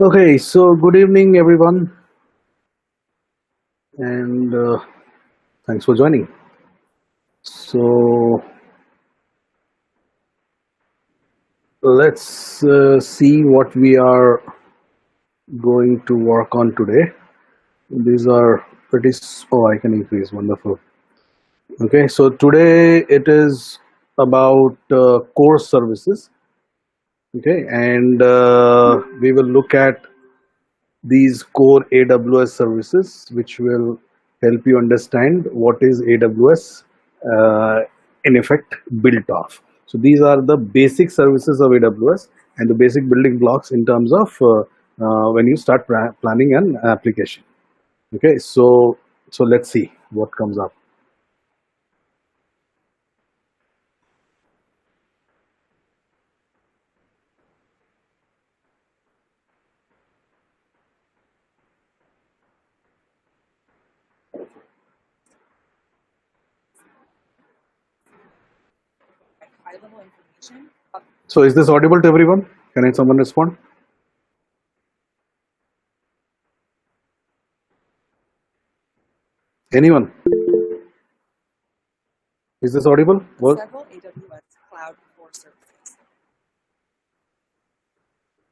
Okay, so good evening, everyone, and thanks for joining. So let's see what we are going to work on today. These are oh, I can increase, wonderful. Okay, so today it is about core services. Okay, and we will look at these core AWS services, which will help you understand what is AWS uh, in effect built off. So these are the basic services of AWS and the basic building blocks in terms of when you start planning an application. Okay, so let's see what comes up. high-level information. So is this audible to everyone? Can someone respond? Anyone? Is this audible? Several AWS cloud core services.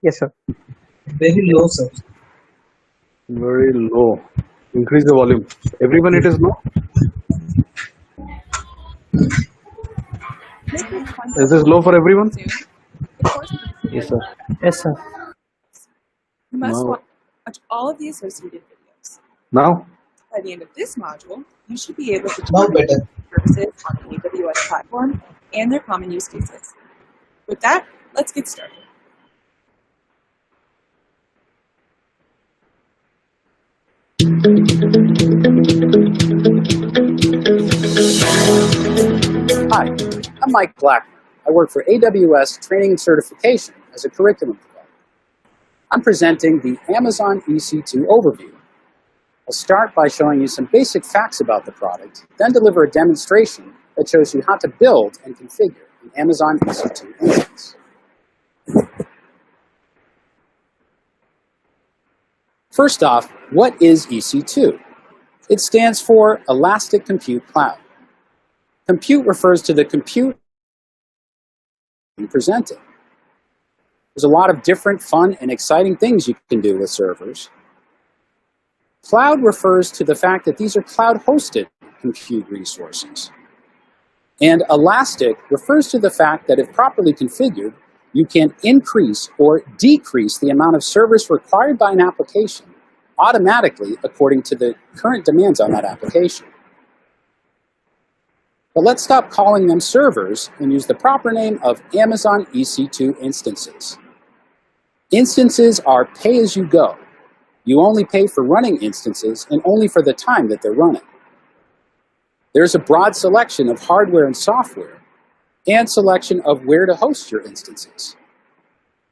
Yes, sir. Very low, sir. Very low. Increase the volume. Everyone, it is low. Is this low for everyone? Yes, sir. Yes, sir. You must No. watch all of the associated videos. Now? By the end of this module, you should be able to Now determine better. services on the AWS platform and their common use cases. With that, let's get started. Hi, I'm Mike Blackman. I work for AWS Training and Certification as a curriculum provider. I'm presenting the Amazon EC2 overview. I'll start by showing you some basic facts about the product, then deliver a demonstration that shows you how to build and configure an Amazon EC2 instance. First off, what is EC2? It stands for Elastic Compute Cloud. Compute refers to the compute presented. There's a lot of different fun and exciting things you can do with servers. Cloud refers to the fact that these are cloud-hosted compute resources. And elastic refers to the fact that if properly configured, you can increase or decrease the amount of service required by an application automatically according to the current demands on that application. But let's stop calling them servers and use the proper name of Amazon EC2 instances. Instances are pay-as-you-go. You only pay for running instances and only for the time that they're running. There's a broad selection of hardware and software and selection of where to host your instances.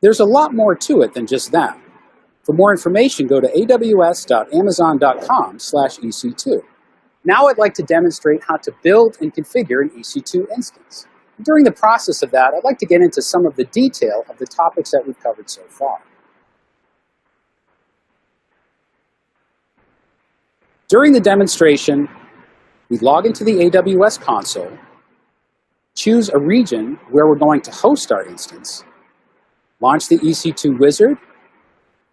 There's a lot more to it than just that. For more information, go to aws.amazon.com/EC2. Now I'd like to demonstrate how to build and configure an EC2 instance. During the process of that, I'd like to get into some of the detail of the topics that we've covered so far. During the demonstration, we log into the AWS console, choose a region where we're going to host our instance, launch the EC2 wizard,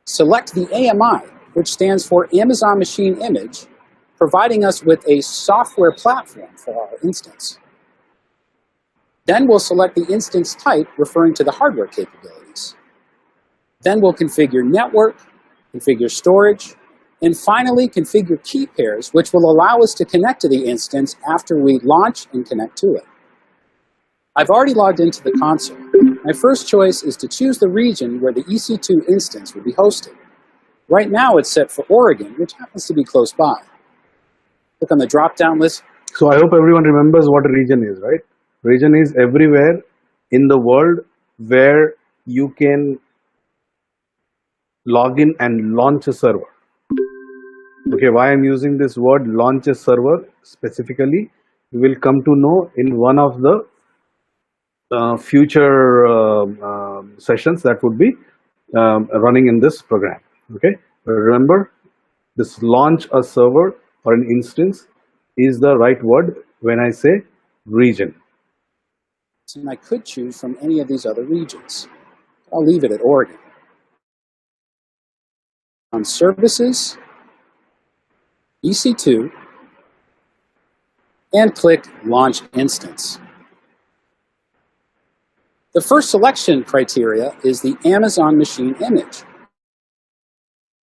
select the AMI, which stands for Amazon Machine Image, providing us with a software platform for our instance. Then we'll select the instance type referring to the hardware capabilities. Then we'll configure network, configure storage, and finally configure key pairs, which will allow us to connect to the instance after we launch and connect to it. I've already logged into the console. My first choice is to choose the region where the EC2 instance will be hosted. Right now it's set for Oregon, which happens to be close by. Click on the drop-down list. So I hope everyone remembers what a region is, right? Region is everywhere in the world where you can log in and launch a server. Okay, why I'm using this word launch a server specifically, you will come to know in one of the future sessions. That would be running in this program. Okay, remember, this launch a server or an instance is the right word when I say region. And I could choose from any of these other regions. I'll leave it at Oregon. On Services, EC2, and click Launch Instance. The first selection criteria is the Amazon machine image. It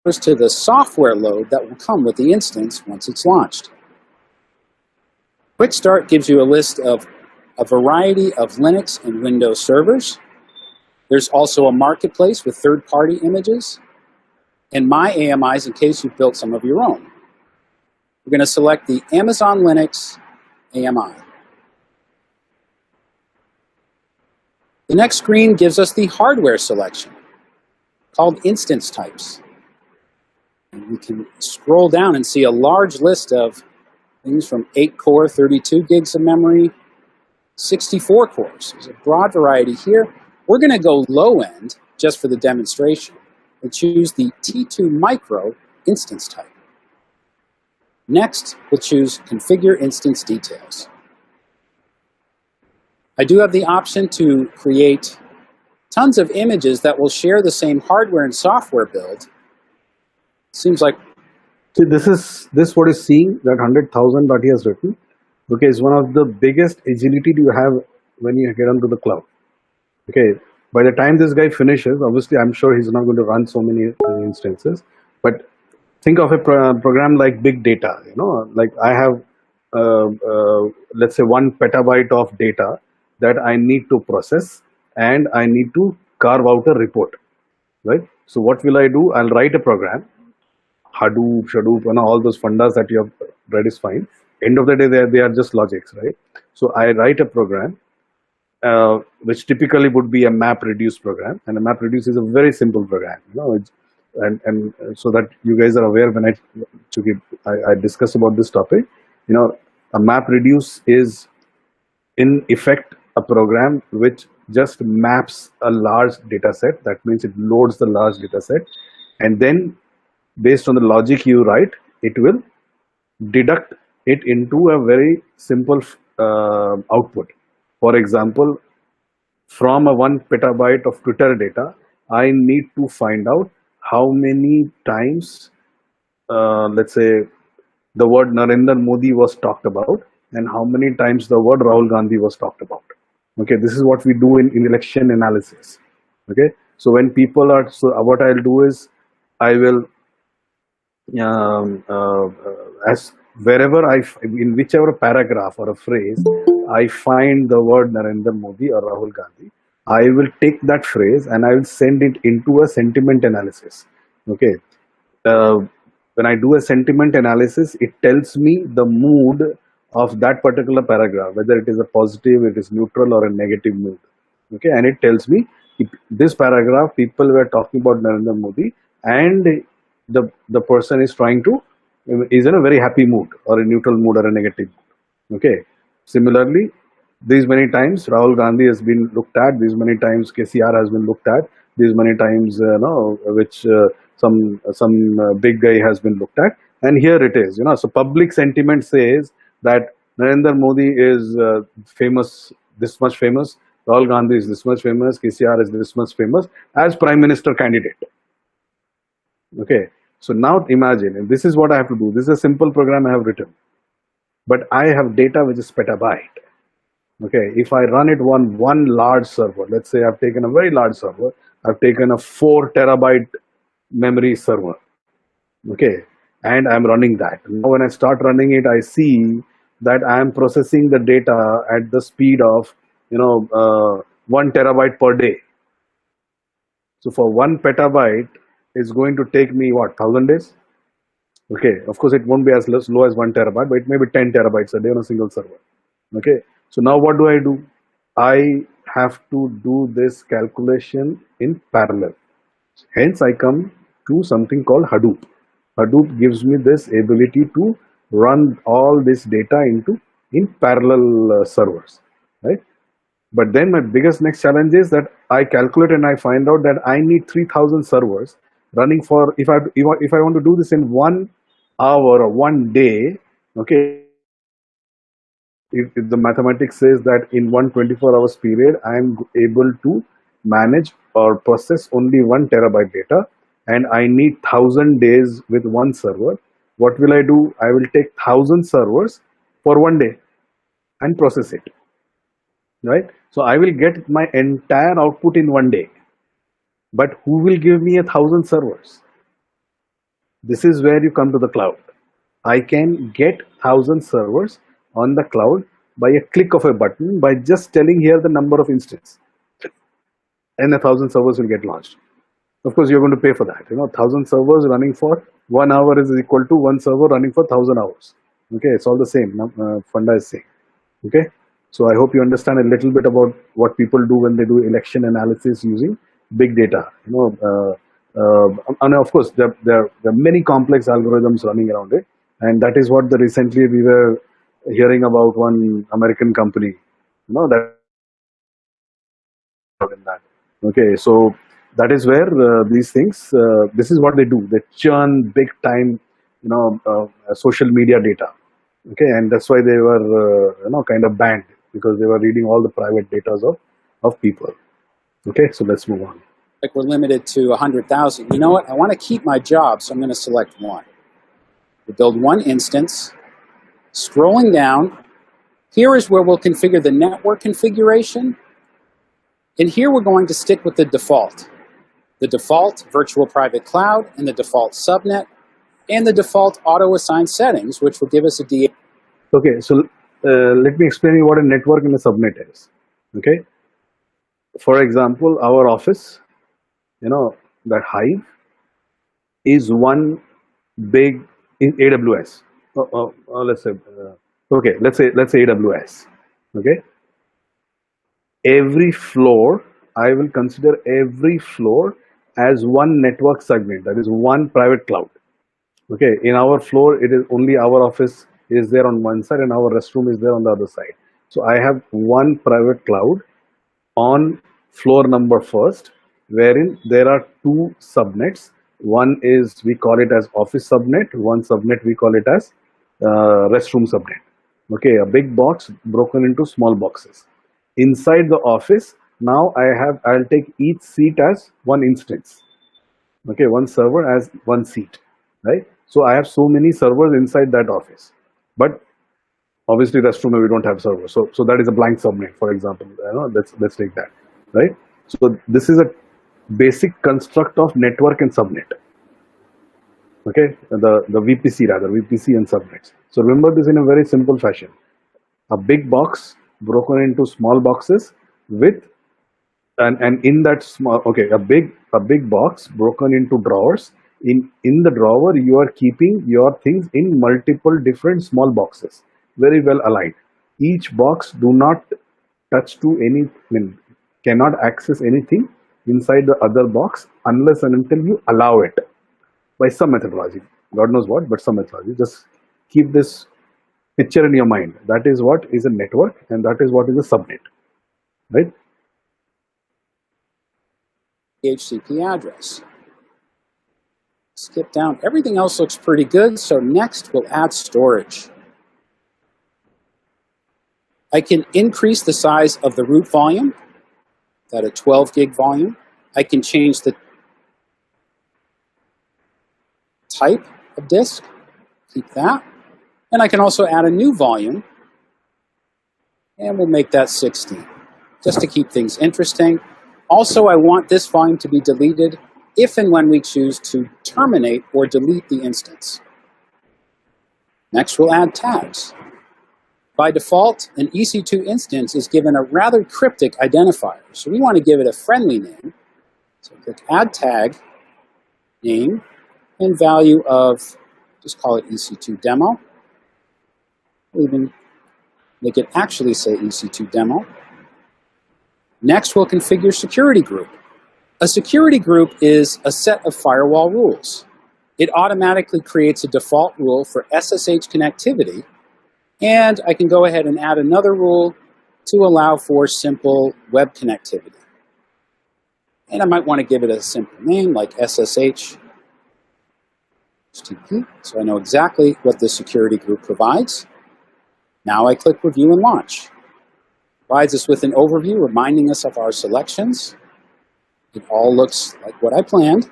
refers to the software load that will come with the instance once it's launched. Quick Start gives you a list of a variety of Linux and Windows servers. There's also a marketplace with third-party images, and My AMIs in case you've built some of your own. We're going to select the Amazon Linux AMI. The next screen gives us the hardware selection, called Instance Types. And we can scroll down and see a large list of things from 8-core, 32 gigs of memory, 64 cores. There's a broad variety here. We're going to go low end, just for the demonstration, and choose the T2 Micro instance type. Next, we'll choose Configure Instance Details. I do have the option to create tons of images that will share the same hardware and software build. Seems like... See, this what is seeing, that 100,000 that he has written, okay, is one of the biggest agility you have when you get onto the cloud. Okay, by the time this guy finishes, obviously I'm sure he's not going to run so many instances, but think of a program like big data, you know, like I have, let's say 1 petabyte of data that I need to process and I need to carve out a report, right? So what will I do? I'll write a program, Hadoop, Shadoop, and all those fundas that you have read is fine. End of the day, they are just logics, right? So I write a program, which typically would be a map reduce program, and a map reduce is a very simple program, you know, and so that you guys are aware when I discuss about this topic, you know, a map reduce is in effect a program which just maps a large data set. That means it loads the large data set, and then based on the logic you write, it will deduct it into a very simple output. For example, from a 1 petabyte of Twitter data, I need to find out how many times, let's say, the word Narendra Modi was talked about and how many times the word Rahul Gandhi was talked about. Okay, this is what we do in election analysis. Okay, so when people are, so what I'll do is I will, as wherever in whichever paragraph or a phrase I find the word Narendra Modi or Rahul Gandhi, I will take that phrase and I will send it into a sentiment analysis. Okay, when I do a sentiment analysis, it tells me the mood of that particular paragraph, whether it is a positive, it is neutral, or a negative mood. Okay, and it tells me this paragraph people were talking about Narendra Modi, and the person is is in a very happy mood or a neutral mood or a negative mood. Okay, similarly, these many times Rahul Gandhi has been looked at, these many times KCR has been looked at, these many times which some big guy has been looked at, and here it is, you know. So public sentiment says that Narendra Modi is famous, this much famous, Rahul Gandhi is this much famous, KCR is this much famous as Prime Minister candidate. Okay, so now imagine, and this is what I have to do. This is a simple program I have written, but I have data which is petabyte. Okay, if I run it on one large server, let's say I've taken a very large server, I've taken a 4 terabyte memory server. Okay, and I'm running that. Now when I start running it, I see that I am processing the data at the speed of 1 terabyte per day. So for 1 petabyte, it's going to take me what, 1,000 days? Okay, of course it won't be as low as 1 terabyte, but it may be 10 terabytes a day on a single server. Okay, so now what do? I have to do this calculation in parallel. Hence I come to something called Hadoop. Hadoop gives me this ability to run all this data in parallel servers, right? But then my biggest next challenge is that I calculate and I find out that I need 3,000 servers running for, if I want to do this in 1 hour or 1 day, okay, if the mathematics says that in 1 24 hours period, I am able to manage or process only 1 terabyte data, and I need 1,000 days with one server. What will I do? I will take 1,000 servers for 1 day and process it, right? So I will get my entire output in 1 day, but who will give me 1,000 servers? This is where you come to the cloud. I can get 1,000 servers on the cloud by a click of a button, by just telling here the number of instances, and 1,000 servers will get launched. Of course, you're going to pay for that. 1,000 servers running for 1 hour is equal to one server running for 1,000 hours. Okay, it's all the same. Funda is saying. Okay, so I hope you understand a little bit about what people do when they do election analysis using big data. And of course, there are many complex algorithms running around it, and that is what recently we were hearing about one American company. That in that. Okay, so that is where these things. This is what they do. They churn big time, social media data. Okay, and that's why they were kind of banned, because they were reading all the private data of people. Okay, so let's move on. Like we're limited to 100,000. You know what? I want to keep my job, so I'm going to select one. We'll build one instance. Scrolling down, here is where we'll configure the network configuration. And here we're going to stick with the default virtual private cloud, and the default subnet, and the default auto-assigned settings, which will give us a DA. Okay, so let me explain you what a network and a subnet is. Okay, for example, our office, that Hive is one big in AWS. Let's say AWS. Okay, every floor, I will consider every floor as one network segment, that is one private cloud. Okay, in our floor, it is only our office is there on one side and our restroom is there on the other side. So I have one private cloud on floor number first, wherein there are two subnets. One is, we call it as office subnet, one subnet we call it as restroom subnet. Okay, a big box broken into small boxes. Inside the office, now I'll take each seat as one instance. Okay, one server as one seat, right? So I have so many servers inside that office, but obviously restroom we don't have servers. So that is a blank subnet, for example. Let's take that, right? So this is a basic construct of network and subnet. Okay, the VPC and subnets. So remember this in a very simple fashion. A big box broken into small boxes with and in that small, okay, a big box broken into drawers. In the drawer, you are keeping your things in multiple different small boxes, very well aligned. Each box do not touch to any, cannot access anything inside the other box unless and until you allow it by some methodology. God knows what, but some methodology. Just keep this picture in your mind. That is what is a network, and that is what is a subnet, right? HCP address. Skip down. Everything else looks pretty good, so next we'll add storage. I can increase the size of the root volume, that a 12 gig volume. I can change the type of disk, keep that. And I can also add a new volume, and we'll make that 16, just to keep things interesting. Also, I want this volume to be deleted if and when we choose to terminate or delete the instance. Next, we'll add tags. By default, an EC2 instance is given a rather cryptic identifier, so we want to give it a friendly name. So click Add Tag, name, and value of, just call it EC2 Demo. We'll even make it actually say EC2 Demo. Next, we'll configure security group. A security group is a set of firewall rules. It automatically creates a default rule for SSH connectivity, and I can go ahead and add another rule to allow for simple web connectivity. And I might want to give it a simple name like SSH HTTP, so I know exactly what the security group provides. Now I click Review and Launch. It provides us with an overview reminding us of our selections. It all looks like what I planned.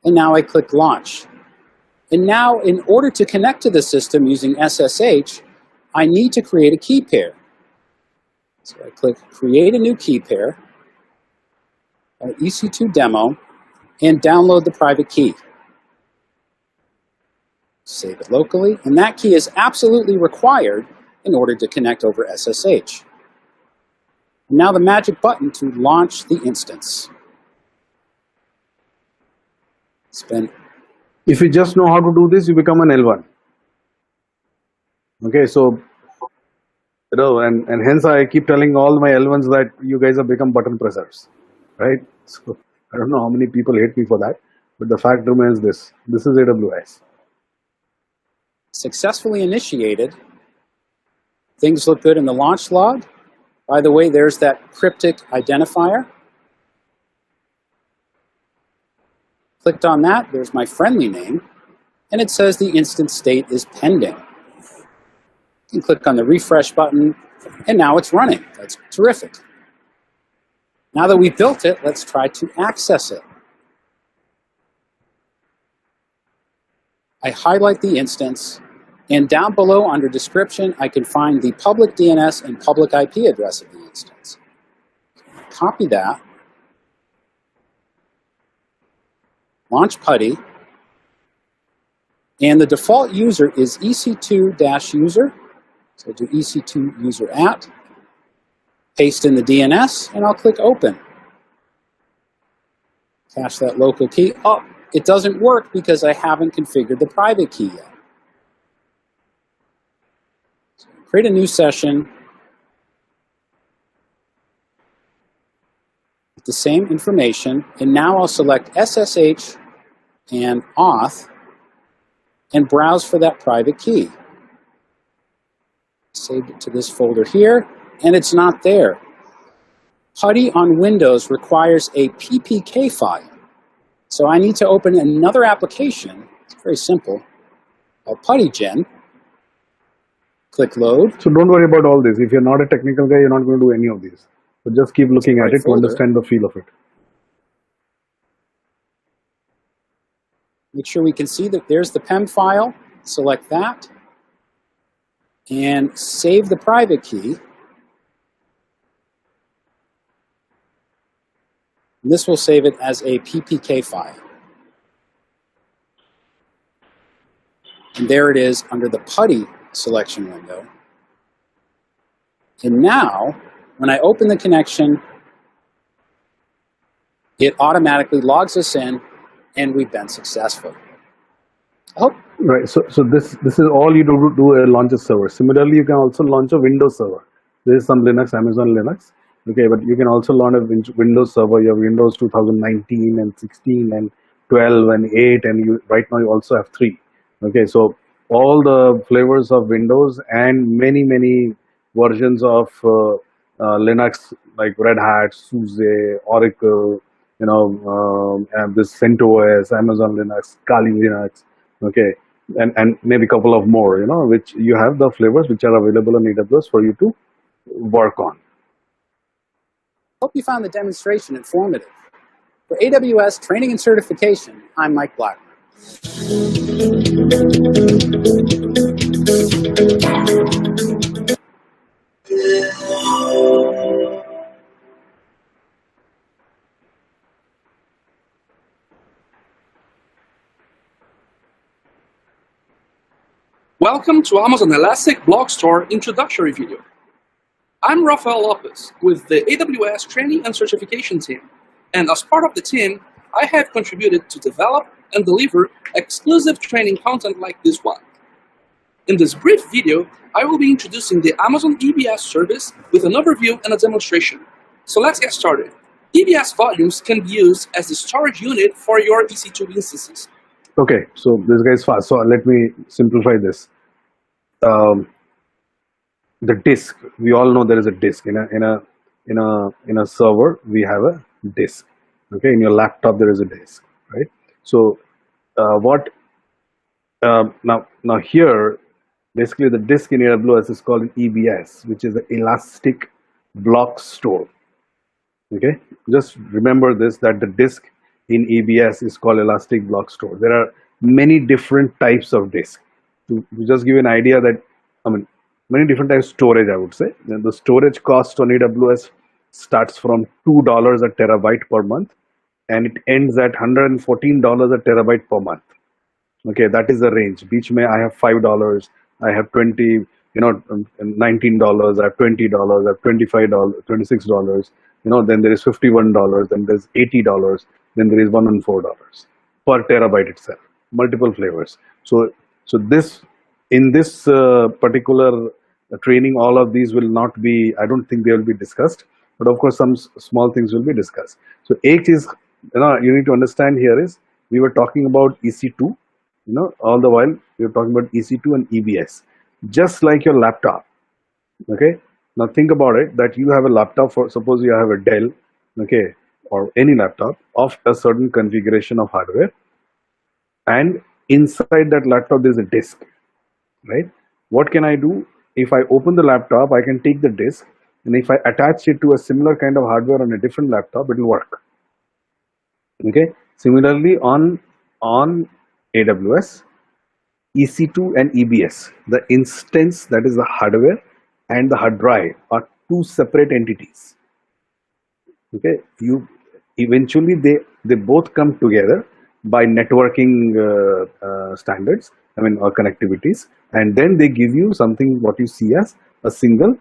And now I click Launch. And now, in order to connect to the system using SSH, I need to create a key pair. So I click Create a new key pair, EC2 demo, and download the private key. Save it locally, and that key is absolutely required in order to connect over SSH. And now the magic button to launch the instance. If you just know how to do this, you become an L1. Okay, so and hence I keep telling all my L1s that you guys have become button pressers, right? So I don't know how many people hate me for that, but the fact remains this is AWS. Successfully initiated. Things look good in the launch log. By the way, there's that cryptic identifier. Clicked on that, there's my friendly name, and it says the instance state is pending. You can click on the refresh button, and now it's running. That's terrific. Now that we've built it, let's try to access it. I highlight the instance, and down below under description, I can find the public DNS and public IP address of the instance. Copy that, launch PuTTY, and the default user is EC2-user. So do EC2 user at, paste in the DNS, and I'll click open. Cache that local key. Oh, it doesn't work because I haven't configured the private key yet. So create a new session with the same information, and now I'll select SSH and auth and browse for that private key. Saved it to this folder here, and it's not there. PuTTY on Windows requires a PPK file. So I need to open another application. It's very simple. Called PuTTygen. Click load. So don't worry about all this. If you're not a technical guy, you're not going to do any of these. So just keep looking at it to understand the feel of it. Make sure we can see that there's the PEM file. Select that. And save the private key. This will save it as a PPK file. And there it is under the PuTTY selection window. And now, when I open the connection, it automatically logs us in, and we've been successful. I hope. Right. So this is all you do launch a server. Similarly, you can also launch a Windows server. There is some Linux, Amazon Linux. Okay, but you can also launch a Windows server. You have Windows 2019 and 16 and 12 and 8, and right now you also have 3. Okay, so all the flavors of Windows and many versions of Linux like Red Hat, SUSE, Oracle, and this CentOS, Amazon Linux, Kali Linux. Okay, and maybe a couple of more. Which you have the flavors which are available on AWS for you to work on. Hope you found the demonstration informative. For AWS Training and Certification, I'm Mike Blackman. Welcome to Amazon Elastic Blog Store introductory video. I'm Rafael Lopez with the AWS Training and Certification team, and as part of the team, I have contributed to develop and deliver exclusive training content like this one. In this brief video, I will be introducing the Amazon EBS service with an overview and a demonstration. So let's get started. EBS volumes can be used as the storage unit for your EC2 instances. Okay, so this guy is fast. So let me simplify this. the disk. We all know there is a disk in a server. We have a disk. Okay, in your laptop there is a disk, right? So what now here, basically the disk in AWS is called an EBS, which is an elastic block store. Okay, just remember this, that the disk in EBS is called elastic block store. There are many different types of disk. To just give you an idea that, I mean, many different types of storage, I would say. And the storage cost on AWS starts from $2 a terabyte per month, and it ends at $114 a terabyte per month. Okay, that is the range. Beach may I have $5, I have 20, $19, I have $20, I have $25, $26. Then there is $51, then there's $80, then there is $104 per terabyte itself. Multiple flavors. So this in this particular training, all of these will not be. I don't think they will be discussed. But of course, some small things will be discussed. So H is, you need to understand here is, we were talking about EC2. All the while we are talking about EC2 and EBS, just like your laptop. Okay, now think about it, that you have a laptop, for suppose you have a Dell, okay, or any laptop of a certain configuration of hardware, and inside that laptop there's a disk, right? What can I do? If I open the laptop, I can take the disk, and if I attach it to a similar kind of hardware on a different laptop, it will work. Okay, similarly on AWS, EC2 and EBS, the instance, that is the hardware, and the hard drive are two separate entities. Okay, eventually they both come together by networking standards, or connectivities, and then they give you something what you see as a single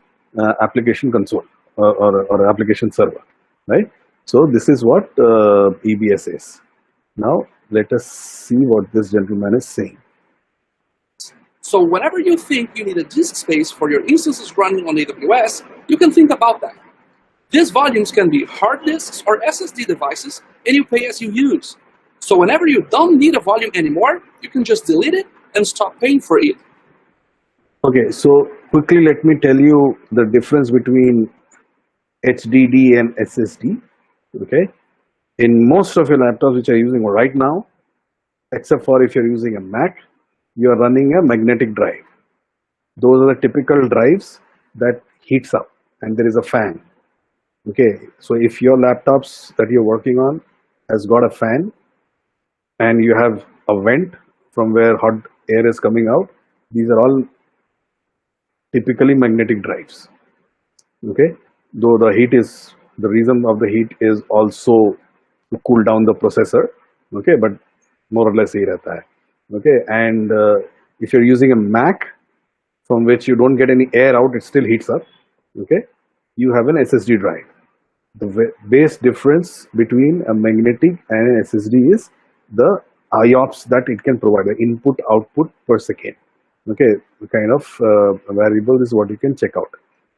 application console or application server, right? So this is what EBS is. Now let us see what this gentleman is saying. So whenever you think you need a disk space for your instances running on AWS, you can think about that. These volumes can be hard disks or SSD devices, and you pay as you use. So whenever you don't need a volume anymore, you can just delete it and stop paying for it. Okay, so quickly let me tell you the difference between HDD and SSD. Okay, in most of your laptops which are using right now, except for if you're using a Mac, you are running a magnetic drive. Those are the typical drives that heats up, and there is a fan. Okay, so if your laptops that you're working on has got a fan, and you have a vent from where hot air is coming out, these are all typically magnetic drives. Okay, though the reason of the heat is also to cool down the processor. Okay, but more or less ये रहता है. Okay, and if you're using a Mac from which you don't get any air out, it still heats up. Okay, you have an SSD drive. The base difference between a magnetic and an SSD is the IOPS that it can provide, the input output per second. Okay, the kind of variable is what you can check out,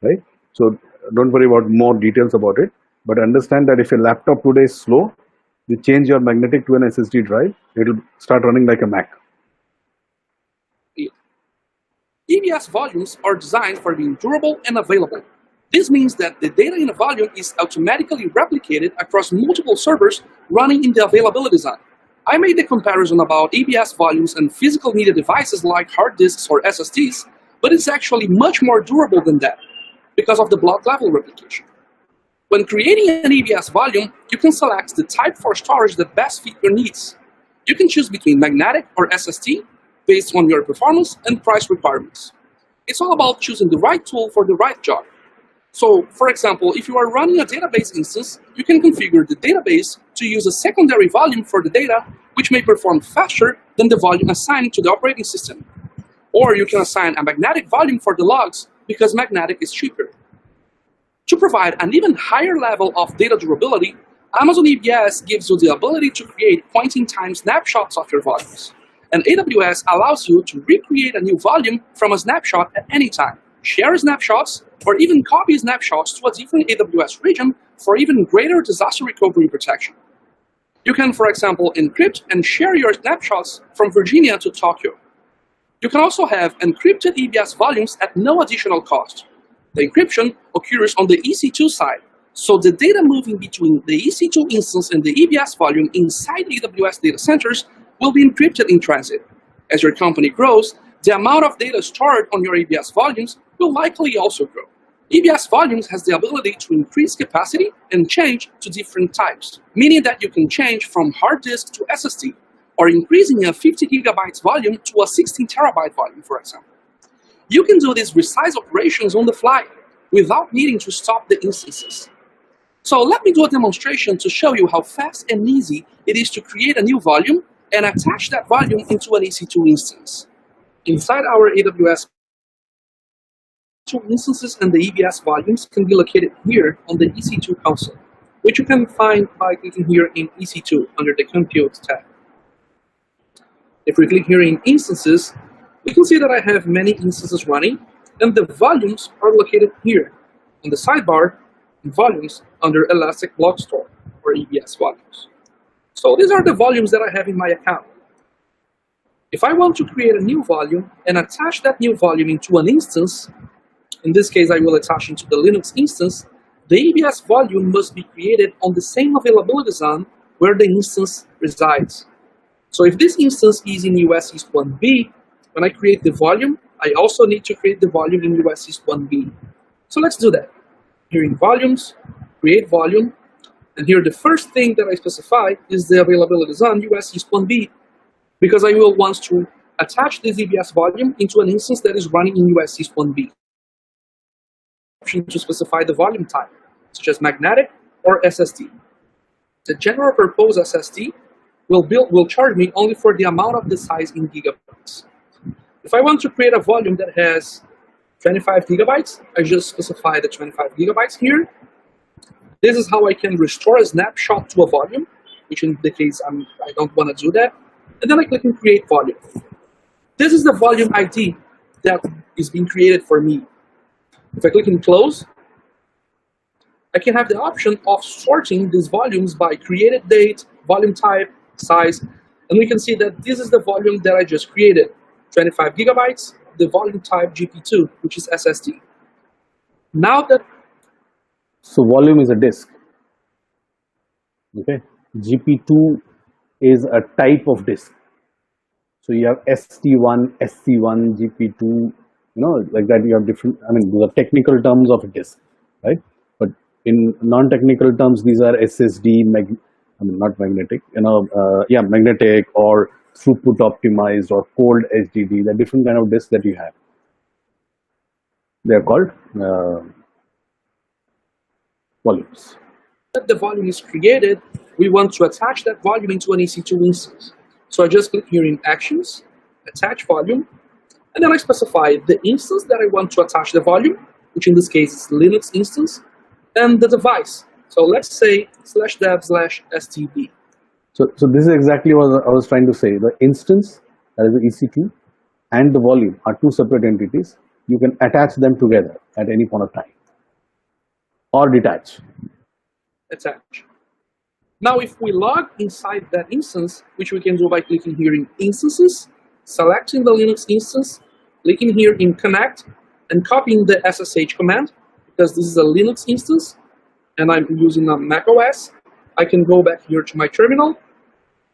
right? So don't worry about more details about it, but understand that if your laptop today is slow, you change your magnetic to an SSD drive, it will start running like a Mac. EBS volumes are designed for being durable and available. This means that the data in a volume is automatically replicated across multiple servers running in the availability zone. I made the comparison about EBS volumes and physical media devices like hard disks or SSDs, but it's actually much more durable than that because of the block level replication. When creating an EBS volume, you can select the type for storage that best fit your needs. You can choose between magnetic or SSD based on your performance and price requirements. It's all about choosing the right tool for the right job. So, for example, if you are running a database instance, you can configure the database to use a secondary volume for the data, which may perform faster than the volume assigned to the operating system. Or you can assign a magnetic volume for the logs because magnetic is cheaper. To provide an even higher level of data durability, Amazon EBS gives you the ability to create point-in-time snapshots of your volumes. And AWS allows you to recreate a new volume from a snapshot at any time, share snapshots, or even copy snapshots to a different AWS region for even greater disaster recovery protection. You can, for example, encrypt and share your snapshots from Virginia to Tokyo. You can also have encrypted EBS volumes at no additional cost, The encryption occurs on the EC2 side, so the data moving between the EC2 instance and the EBS volume inside AWS data centers will be encrypted in transit. As your company grows, the amount of data stored on your EBS volumes will likely also grow. EBS volumes has the ability to increase capacity and change to different types, meaning that you can change from hard disk to SSD, or increasing a 50 gigabytes volume to a 16 terabyte volume, for example. You can do these resize operations on the fly without needing to stop the instances. So let me do a demonstration to show you how fast and easy it is to create a new volume and attach that volume into an EC2 instance. Inside our AWS, two instances and the EBS volumes can be located here on the EC2 console, which you can find by clicking here in EC2 under the Compute tab. If we click here in Instances, we can see that I have many instances running, and the volumes are located here on the sidebar, Volumes under Elastic Block Store, or EBS volumes. So these are the volumes that I have in my account. If I want to create a new volume and attach that new volume into an instance, in this case I will attach into the Linux instance, the EBS volume must be created on the same availability zone where the instance resides. So if this instance is in US East 1B, when I create the volume, I also need to create the volume in US East 1B. So let's do that. Here in Volumes, Create Volume, and here the first thing that I specify is the availability zone US East 1B, because I will want to attach this EBS volume into an instance that is running in US East 1B. Option to specify the volume type, such as magnetic or SSD. The general purpose SSD will charge me only for the amount of the size in gigabytes. If I want to create a volume that has 25 gigabytes, I just specify the 25 gigabytes here. This is how I can restore a snapshot to a volume, which in the case I don't want to do that. And then I click on Create Volume. This is the volume ID that is being created for me. If I click on Close, I can have the option of sorting these volumes by created date, volume type, size, and we can see that this is the volume that I just created, 25 gigabytes, the volume type GP2, which is SSD. Now that... So volume is a disk. Okay. GP2 is a type of disk. So you have ST1, SC1, GP2, like that. You have different, these are technical terms of a disk, right? But in non-technical terms, these are SSD, not magnetic, magnetic or throughput optimized or cold HDD, the different kind of disks that you have. They are called volumes. That the volume is created, we want to attach that volume into an EC2 instance. So I just click here in Actions, Attach Volume, and then I specify the instance that I want to attach the volume, which in this case is Linux instance, and the device. So let's say /dev/stb. So this is exactly what I was trying to say. The instance, that is the EC2, and the volume are two separate entities. You can attach them together at any point of time, or detach. Attach. Now if we log inside that instance, which we can do by clicking here in Instances, selecting the Linux instance, clicking here in Connect, and copying the SSH command, because this is a Linux instance, and I'm using a Mac OS, I can go back here to my terminal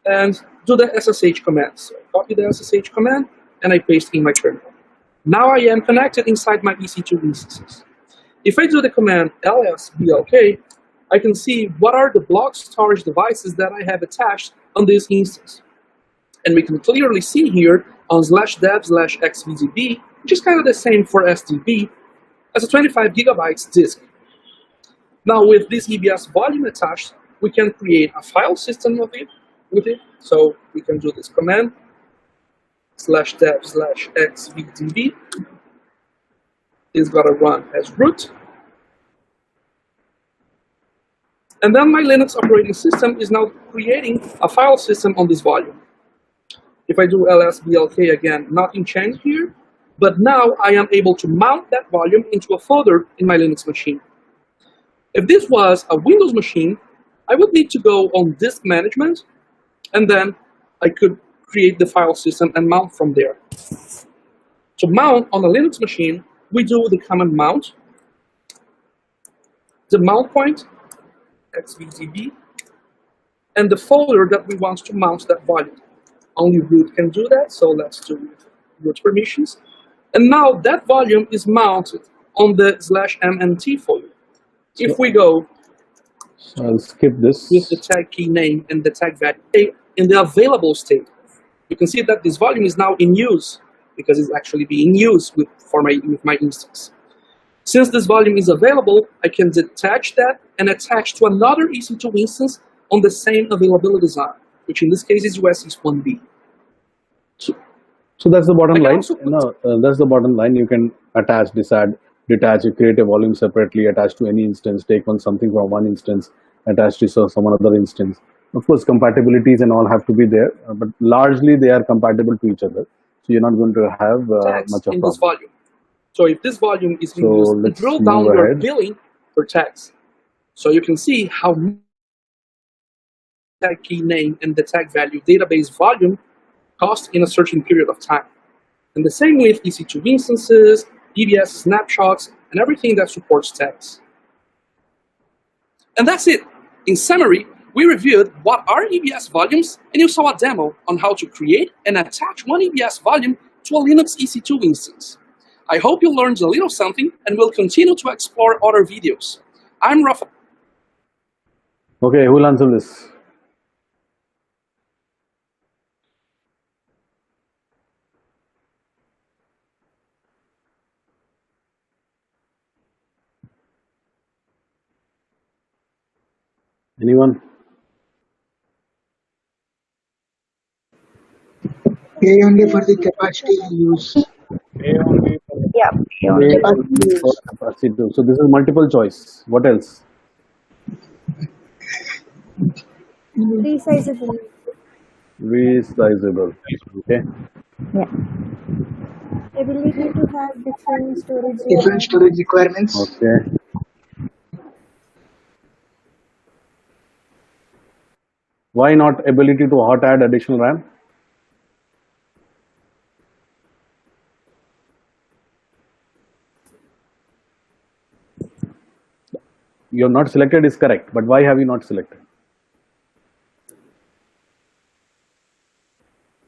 and do the SSH command. So copy the SSH command and I paste in my terminal. Now I am connected inside my EC2 instances. If I do the command ls/blk, I can see what are the block storage devices that I have attached on this instance. And we can clearly see here on /dev/xvdb, which is kind of the same for SDB, as a 25 gigabytes disk. Now with this EBS volume attached, we can create a file system with it. So we can do this command, /dev/xvdb. It's got to run as root. And then my Linux operating system is now creating a file system on this volume. If I do ls/blk again, nothing changed here, but now I am able to mount that volume into a folder in my Linux machine. If this was a Windows machine, I would need to go on disk management, and then I could create the file system and mount from there. To mount on a Linux machine, we do the command mount, the mount point, xvdb, and the folder that we want to mount that volume. Only root can do that, so let's do with root permissions. And now that volume is mounted on the /mnt folder. If we go So I'll skip this. with the tag key name and the tag value in the available state, you can see that this volume is now in use because it's actually being used with my instance. Since this volume is available, I can detach that and attach to another EC2 instance on the same availability design, which in this case is USS 1B. So that's the bottom I can line. also put- That's the bottom line. You can attach, detach, you create a volume separately, attach to any instance, take something from one instance, attach to some other instance. Of course, compatibilities and all have to be there, but largely they are compatible to each other. So you're not going to have tags much of in this problem. volume. So if this volume is being So used, and let's drill move down your ahead. billing for tags. So you can see how tag key name and the tag value database volume cost in a certain period of time. And the same with EC2 instances, EBS snapshots, and everything that supports tags. And that's it. In summary, we reviewed what are EBS volumes, and you saw a demo on how to create and attach one EBS volume to a Linux EC2 instance. I hope you learned a little something and will continue to explore other videos. I'm Rafa. Okay, who will answer this? Anyone? Pay only for the capacity use. Yeah, Pay only. only for capacity. So this is multiple choice. What else? Resizable. Resizable. Okay. Yeah. Ability to have different storage. Different storage requirements. Okay. Why not ability to hot add additional RAM? You have not selected is correct, but why have you not selected?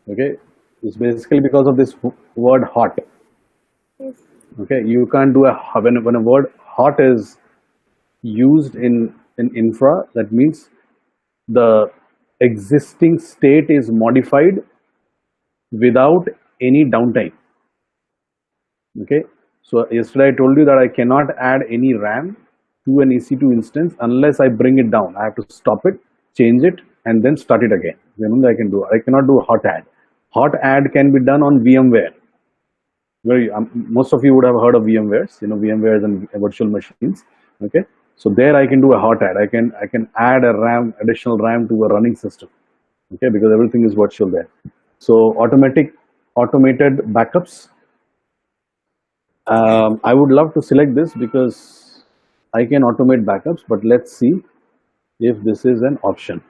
Okay, it's basically because of this word hot. Yes. Okay, you can't do when a word hot is used in infra, that means the existing state is modified without any downtime. Okay, so yesterday I told you that I cannot add any RAM to an EC2 instance unless I bring it down. I have to stop it, change it, and then start it again. Then only I can do. I cannot do hot add. Hot add can be done on VMware. Where most of you would have heard of VMwares, VMwares and virtual machines. Okay, so there I can do a hot add. I can add a additional RAM to a running system. Okay, because everything is virtual there. So automated backups. I would love to select this because I can automate backups, but let's see if this is an option.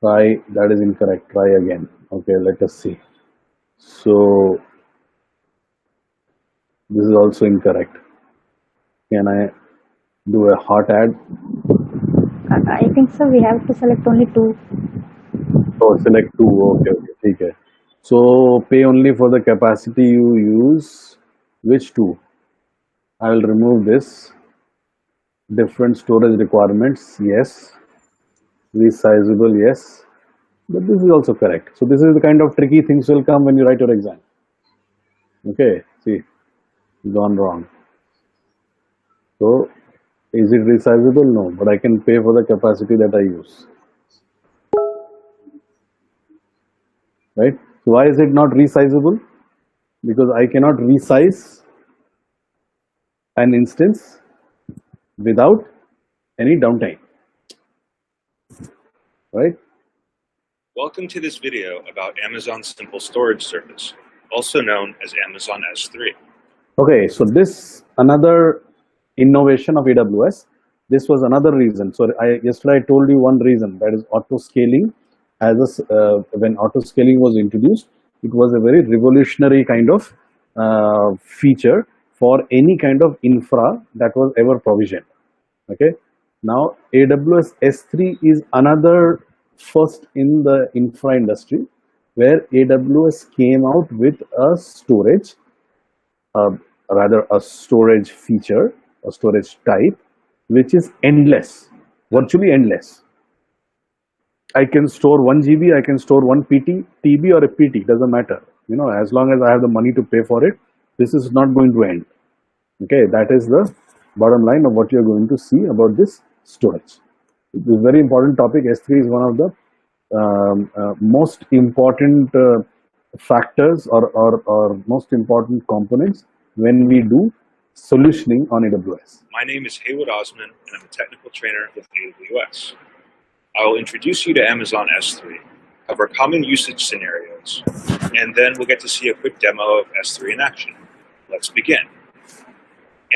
Try, that is incorrect. Try again. Okay, let us see. So this is also incorrect. Can I do a hot add? I think so. We have to select only two. Oh, select two. Okay. Okay. So pay only for the capacity you use. Which two? I will remove this. Different storage requirements. Yes. Resizable. Yes. But this is also correct. So this is the kind of tricky things will come when you write your exam. Okay. See, gone wrong. So is it resizable? No, but I can pay for the capacity that I use. Right? So why is it not resizable? Because I cannot resize an instance without any downtime. Right? Welcome to this video about Amazon Simple Storage Service, also known as Amazon S3. Okay, so this another innovation of AWS. This was another reason. So yesterday I told you one reason, that is auto scaling. When auto scaling was introduced, it was a very revolutionary kind of feature for any kind of infra that was ever provisioned. Okay. Now AWS S3 is another first in the infra industry where AWS came out with a storage, uh, rather a storage feature, a storage type, which is endless, virtually endless. I can store 1 GB, I can store 1 TB or a PT, doesn't matter. You know, as long as I have the money to pay for it, this is not going to end. Okay, that is the bottom line of what you're going to see about this storage. It's a very important topic. S3 is one of the most important factors or most important components when we do solutioning on AWS. My name is Haywood Osman, and I'm a technical trainer with AWS. I will introduce you to Amazon S3, cover common usage scenarios, and then we'll get to see a quick demo of S3 in action. Let's begin.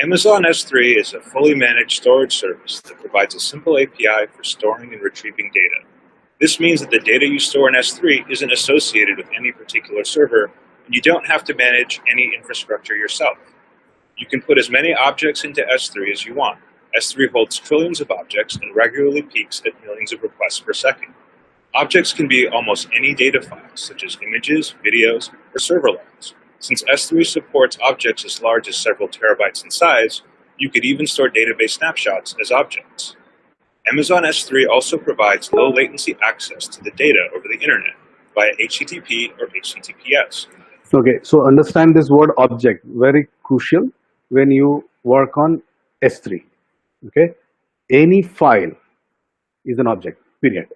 Amazon S3 is a fully managed storage service that provides a simple API for storing and retrieving data. This means that the data you store in S3 isn't associated with any particular server, and you don't have to manage any infrastructure yourself. You can put as many objects into S3 as you want. S3 holds trillions of objects and regularly peaks at millions of requests per second. Objects can be almost any data files, such as images, videos, or server logs. Since S3 supports objects as large as several terabytes in size, you could even store database snapshots as objects. Amazon S3 also provides low latency access to the data over the internet via HTTP or HTTPS. Okay, so understand this word object, very crucial when you work on S3. Okay, any file is an object, period.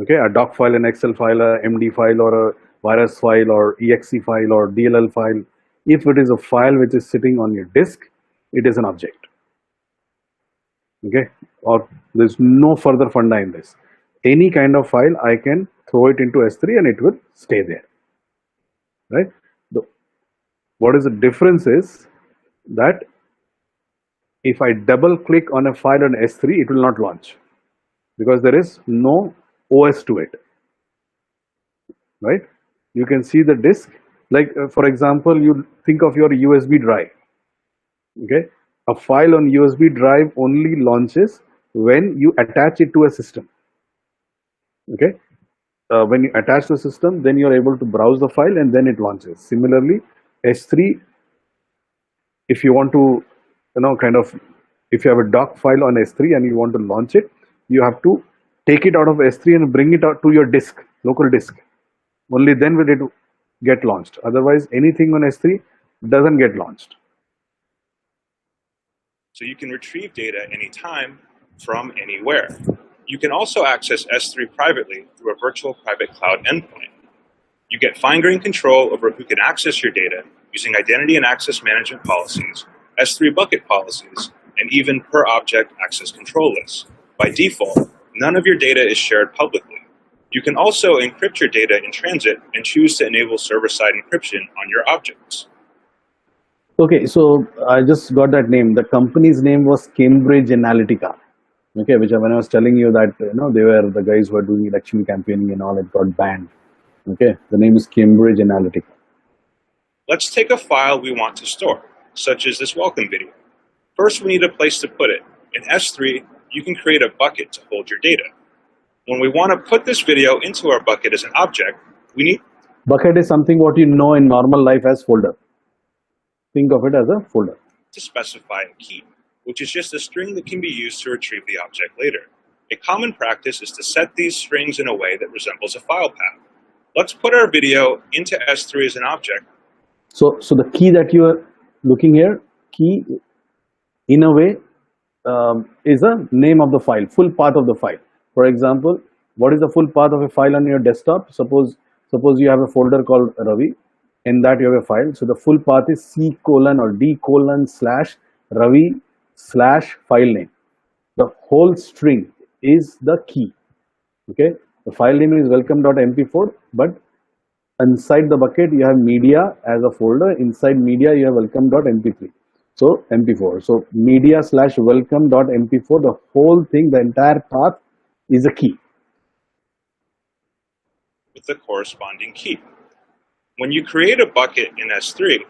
Okay, a doc file, an Excel file, a MD file, or a virus file, or exe file, or DLL file. If it is a file which is sitting on your disk, it is an object. Okay, or there's no further funda in this. Any kind of file, I can throw it into S3 and it will stay there. Right? What is the difference is that if I double click on a file on S3, it will not launch because there is no OS to it. Right? You can see the disk, like for example, you think of your USB drive. Okay, a file on USB drive only launches when you attach it to a system. Okay, when you attach the system, then you are able to browse the file and then it launches. Similarly, S3, if you want to, if you have a doc file on S3 and you want to launch it, you have to take it out of S3 and bring it out to your disk, local disk. Only then will it get launched. Otherwise, anything on S3 doesn't get launched. So you can retrieve data anytime from anywhere. You can also access S3 privately through a virtual private cloud endpoint. You get fine-grained control over who can access your data using identity and access management policies, S3 bucket policies, and even per-object access control lists. By default, none of your data is shared publicly. You can also encrypt your data in transit and choose to enable server-side encryption on your objects. Okay, so I just got that name. The company's name was Cambridge Analytica. Okay, which when I was telling you that they were the guys who were doing election campaigning and all, it got banned. Okay, the name is Cambridge Analytica. Let's take a file we want to store, such as this welcome video. First, we need a place to put it. In S3, you can create a bucket to hold your data. When we want to put this video into our bucket as an object, we need... Bucket is something what you know in normal life as folder. Think of it as a folder. To specify a key, which is just a string that can be used to retrieve the object later. A common practice is to set these strings in a way that resembles a file path. Let's put our video into S3 as an object. So the key that you are looking here, key in a way is a name of the file, full path of the file. For example, what is the full path of a file on your desktop? Suppose you have a folder called Ravi. In that you have a file. So the full path is C:/D:/Ravi/file name. The whole string is the key. Okay. The file name is welcome.mp4, but inside the bucket you have media as a folder. Inside media you have welcome.mp3. So mp4. So media/welcome.mp4, the whole thing, the entire path is a key. With the corresponding key. When you create a bucket in S3,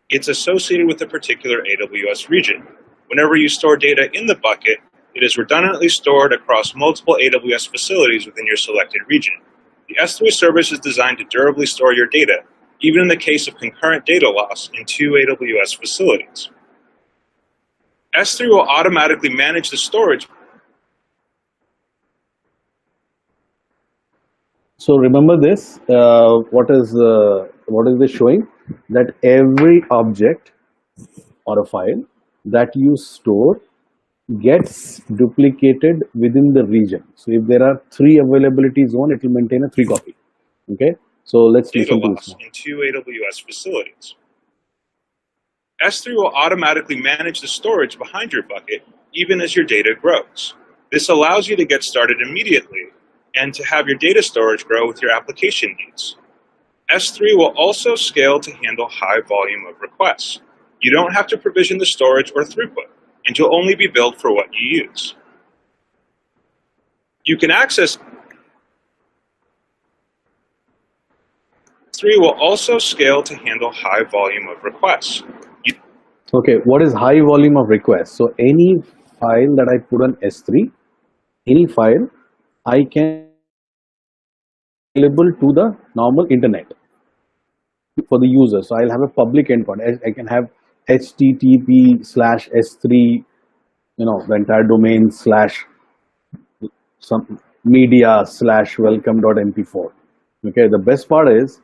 it's associated with a particular AWS region. Whenever you store data in the bucket, it is redundantly stored across multiple AWS facilities within your selected region. The S3 service is designed to durably store your data, even in the case of concurrent data loss in two AWS facilities. S3 will automatically manage the storage. So remember this, what is this showing? That every object or a file that you store gets duplicated within the region. So if there are 3 availability zone, it will maintain a 3 copy. Okay, so let's Data listen to this loss now. in two AWS facilities. S3 will automatically manage the storage behind your bucket even as your data grows. This allows you to get started immediately and to have your data storage grow with your application needs. S3 will also scale to handle high volume of requests. You don't have to provision the storage or throughput, and you'll only be billed for what you use. You can access S3 will also scale to handle high volume of requests. Okay, what is high volume of requests? So any file that I put on S3, any file, I can available to the normal internet for the user. So I'll have a public endpoint. I can have http/s3, the entire domain / some media/welcome.mp4. Okay, the best part is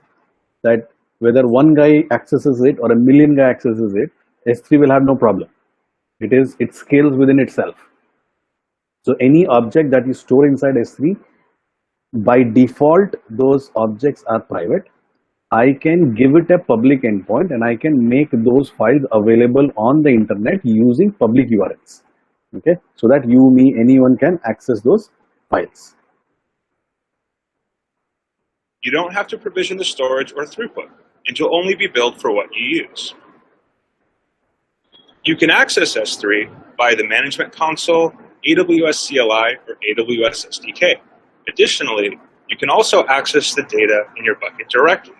that whether one guy accesses it or a million guy accesses it, S3 will have no problem. It scales within itself. So any object that you store inside S3, by default, those objects are private. I can give it a public endpoint and I can make those files available on the internet using public URLs. Okay, so that you, me, anyone can access those files. You don't have to provision the storage or throughput, and you'll only be billed for what you use. You can access S3 via the Management Console, AWS CLI, or AWS SDK. Additionally, you can also access the data in your bucket directly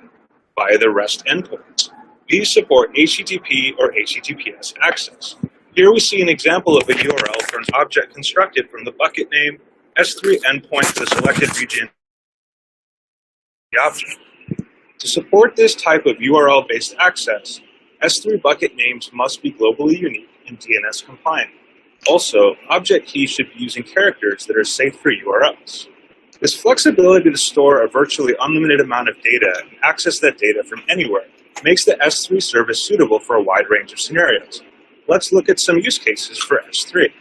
via the REST endpoints. These support HTTP or HTTPS access. Here we see an example of a URL for an object constructed from the bucket name, S3 endpoint to the selected region, the object. To support this type of URL-based access, S3 bucket names must be globally unique and DNS compliant. Also, object keys should be using characters that are safe for URLs. This flexibility to store a virtually unlimited amount of data and access that data from anywhere makes the S3 service suitable for a wide range of scenarios. Let's look at some use cases for S3.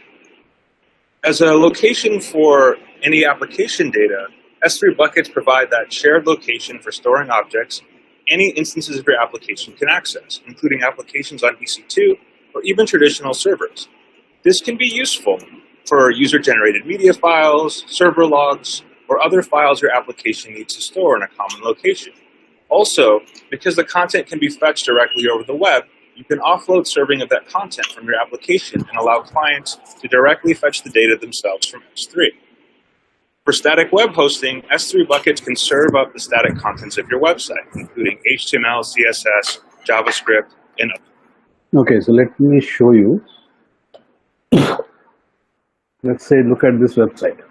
As a location for any application data, S3 buckets provide that shared location for storing objects any instances of your application can access, including applications on EC2 or even traditional servers. This can be useful for user-generated media files, server logs, or other files your application needs to store in a common location. Also, because the content can be fetched directly over the web, you can offload serving of that content from your application and allow clients to directly fetch the data themselves from S3. For static web hosting, S3 buckets can serve up the static contents of your website, including HTML, CSS, JavaScript, and others. Okay, so let me show you. Let's say, look at this website.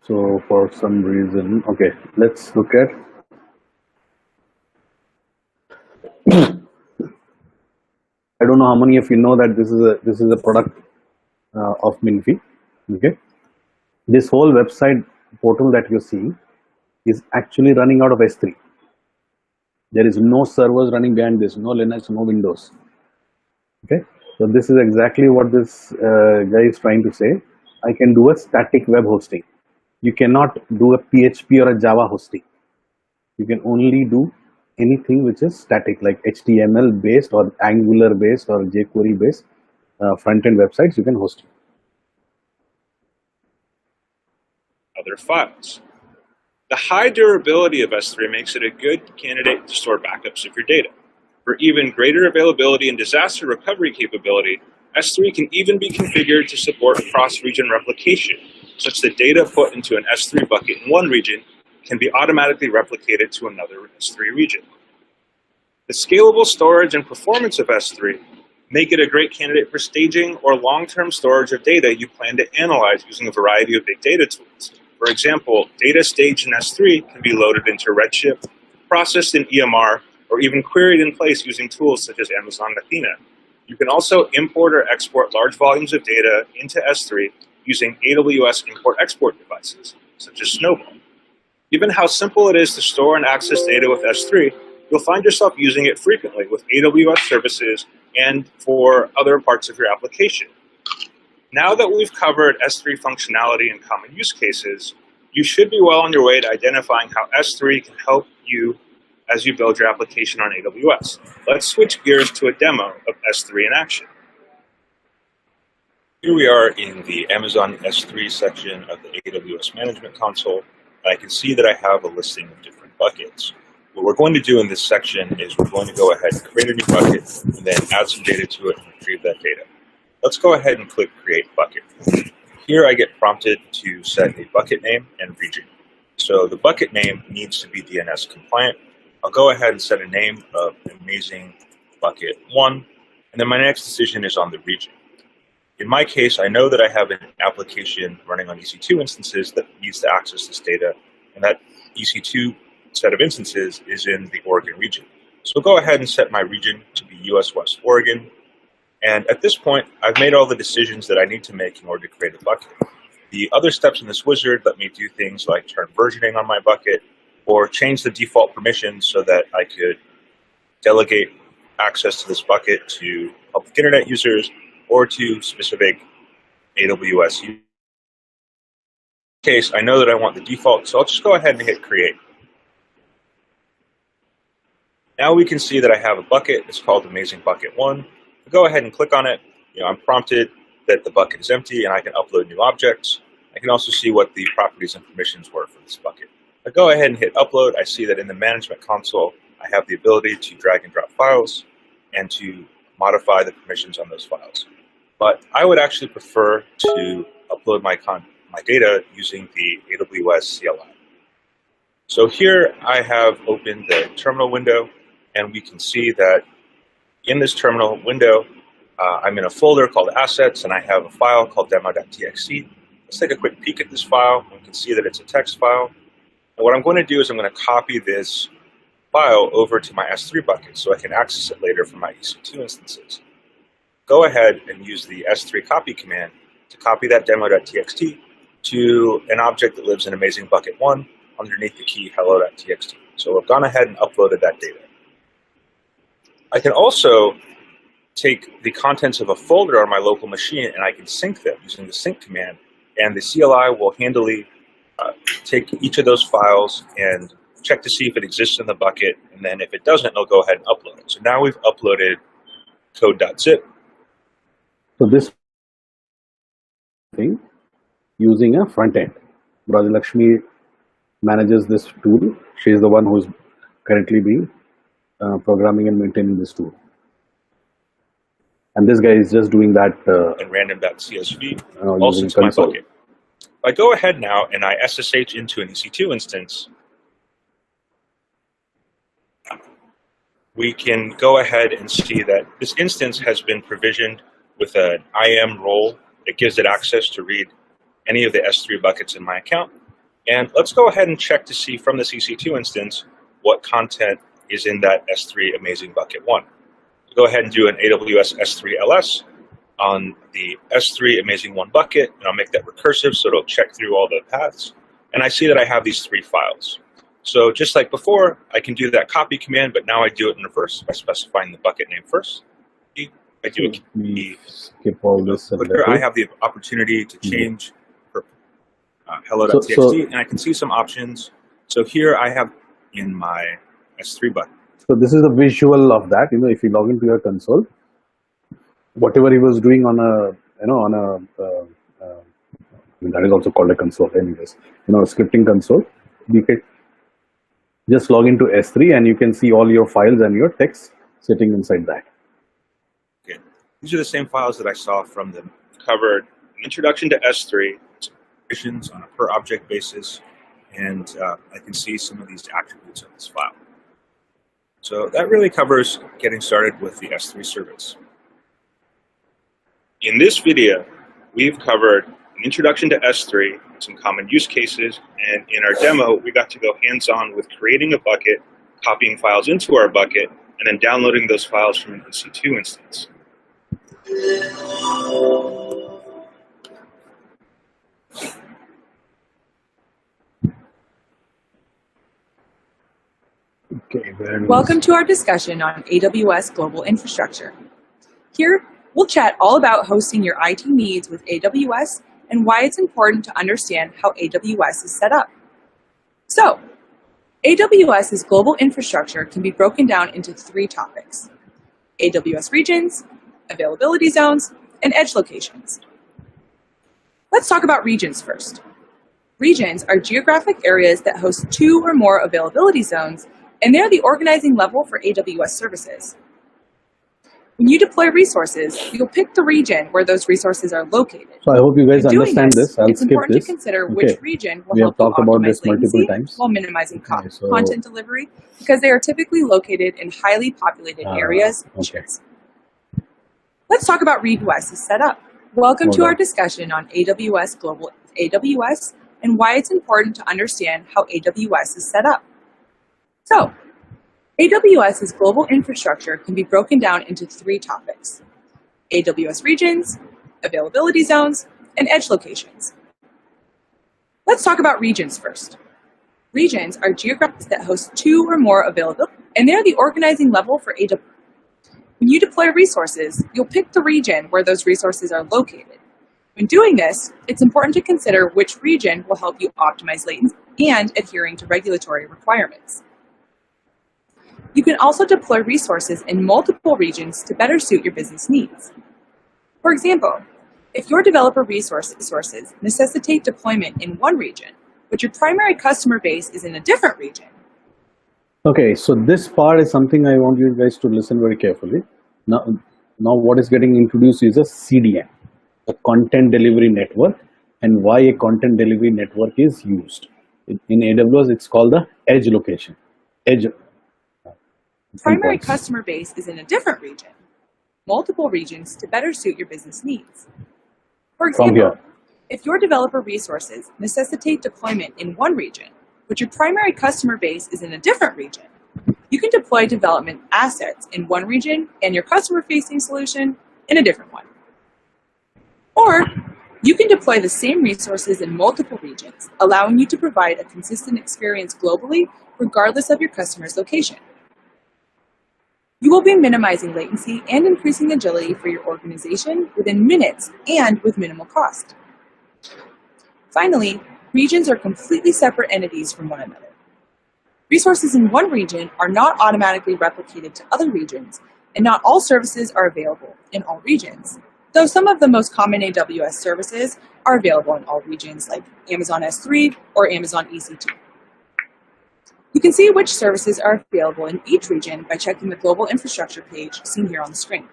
So for some reason, okay, let's look at. I don't know how many of you know that this is a product of Minfi. Okay, this whole website portal that you're seeing is actually running out of S3. There is no servers running behind this, no Linux, no Windows. Okay, so this is exactly what this guy is trying to say. I can do a static web hosting. You cannot do a PHP or a Java hosting. You can only do anything which is static, like HTML based or Angular based or jQuery based front-end websites you can host. Other files. The high durability of S3 makes it a good candidate to store backups of your data. For even greater availability and disaster recovery capability, S3 can even be configured to support cross-region replication. such that data put into an S3 bucket in one region can be automatically replicated to another S3 region. The scalable storage and performance of S3 make it a great candidate for staging or long-term storage of data you plan to analyze using a variety of big data tools. For example, data staged in S3 can be loaded into Redshift, processed in EMR, or even queried in place using tools such as Amazon Athena. You can also import or export large volumes of data into S3 using AWS import-export devices, such as Snowball. Given how simple it is to store and access data with S3, you'll find yourself using it frequently with AWS services and for other parts of your application. Now that we've covered S3 functionality and common use cases, you should be well on your way to identifying how S3 can help you as you build your application on AWS. Let's switch gears to a demo of S3 in action. Here we are in the Amazon S3 section of the AWS Management Console, and I can see that I have a listing of different buckets. What we're going to do in this section is we're going to go ahead and create a new bucket and then add some data to it and retrieve that data. Let's go ahead and click Create Bucket. Here I get prompted to set a bucket name and region. So the bucket name needs to be DNS compliant. I'll go ahead and set a name of Amazing Bucket 1, and then my next decision is on the region. In my case, I know that I have an application running on EC2 instances that needs to access this data, and that EC2 set of instances is in the Oregon region. So I'll go ahead and set my region to be US West Oregon. And at this point, I've made all the decisions that I need to make in order to create a bucket. The other steps in this wizard let me do things like turn versioning on my bucket or change the default permissions so that I could delegate access to this bucket to public internet users or to specific AWS users. In this case, I know that I want the default, so I'll just go ahead and hit create. Now we can see that I have a bucket. It's called Amazing Bucket 1. I'll go ahead and click on it. I'm prompted that the bucket is empty and I can upload new objects. I can also see what the properties and permissions were for this bucket. I go ahead and hit upload. I see that in the management console, I have the ability to drag and drop files and to modify the permissions on those files. But I would actually prefer to upload my data using the AWS CLI. So here I have opened the terminal window, and we can see that in this terminal window, I'm in a folder called Assets, and I have a file called demo.txt. Let's take a quick peek at this file. We can see that it's a text file. And what I'm going to do is I'm going to copy this file over to my S3 bucket so I can access it later from my EC2 instances. Go ahead and use the S3 copy command to copy that demo.txt to an object that lives in Amazing Bucket 1 underneath the key hello.txt. So I've gone ahead and uploaded that data. I can also take the contents of a folder on my local machine and I can sync them using the sync command, and the CLI will handily take each of those files and check to see if it exists in the bucket, and then if it doesn't, it'll go ahead and upload it. So now we've uploaded code.zip. So this thing using a front end. Lakshmi manages this tool. She is the one who's currently being programming and maintaining this tool. And this guy is just doing that and random.csv using also to my console. bucket. If I go ahead now and I SSH into an EC2 instance, we can go ahead and see that this instance has been provisioned with an IAM role that gives it access to read any of the S3 buckets in my account. And let's go ahead and check to see from this EC2 instance what content is in that S3 Amazing Bucket 1. Go ahead and do an AWS S3 LS on the S3 Amazing 1 bucket, and I'll make that recursive so it'll check through all the paths. And I see that I have these 3 files. So just like before, I can do that copy command, but now I do it in reverse by specifying the bucket name first. I do a key. Skip all this. But here I have the opportunity to change hello.txt, and I can see some options. So here I have in my S3 bucket. So this is the visual of that. If you log into your console, whatever he was doing on a, that is also called a console anyways, a scripting console, you can just log into S3 and you can see all your files and your text sitting inside that. Okay. These are the same files that I saw from the covered Introduction to S3, operations on a per object basis, and I can see some of these attributes of this file. So that really covers getting started with the S3 service. In this video, we've covered an introduction to S3, some common use cases, and in our demo, we got to go hands-on with creating a bucket, copying files into our bucket, and then downloading those files from an EC2 instance. Okay, very nice. Welcome to our discussion on AWS Global Infrastructure. Here, we'll chat all about hosting your IT needs with AWS and why it's important to understand how AWS is set up. So, AWS's global infrastructure can be broken down into 3 topics: AWS regions, availability zones, and edge locations. Let's talk about regions first. Regions are geographic areas that host 2 or more availability zones, and they're the organizing level for AWS services. When you deploy resources, you'll pick the region where those resources are located. So I hope you guys In doing understand this. I'll it's skip important this. to consider Okay. which region will We have help you talked about optimize this multiple latency times. while minimizing Okay, so- content delivery, because they are typically located in highly populated areas. okay. Let's talk about ReadOS's setup. Welcome Hold to our on. discussion on AWS Global AWS and why it's important to understand how AWS is set up. So, AWS's global infrastructure can be broken down into 3 topics: AWS regions, availability zones, and edge locations. Let's talk about regions first. Regions are geographic that host 2 or more availability, and they're the organizing level for AWS. When you deploy resources, you'll pick the region where those resources are located. When doing this, it's important to consider which region will help you optimize latency and adhering to regulatory requirements. You can also deploy resources in multiple regions to better suit your business needs. For example, if your developer resources necessitate deployment in one region, but your primary customer base is in a different region. Okay, so this part is something I want you guys to listen very carefully. Now what is getting introduced is a CDN, a content delivery network, and why a content delivery network is used. In AWS, it's called the edge location. Edge. Primary endpoints. customer base is in a different region, multiple regions to better suit your business needs. For From example, here. if your developer resources necessitate deployment in one region, but your primary customer base is in a different region, you can deploy development assets in one region and your customer-facing solution in a different one. Or you can deploy the same resources in multiple regions, allowing you to provide a consistent experience globally, regardless of your customer's location. You will be minimizing latency and increasing agility for your organization within minutes and with minimal cost. Finally, regions are completely separate entities from one another. Resources in one region are not automatically replicated to other regions, and not all services are available in all regions, though some of the most common AWS services are available in all regions, like Amazon S3 or Amazon EC2. You can see which services are available in each region by checking the global infrastructure page seen here on the screen.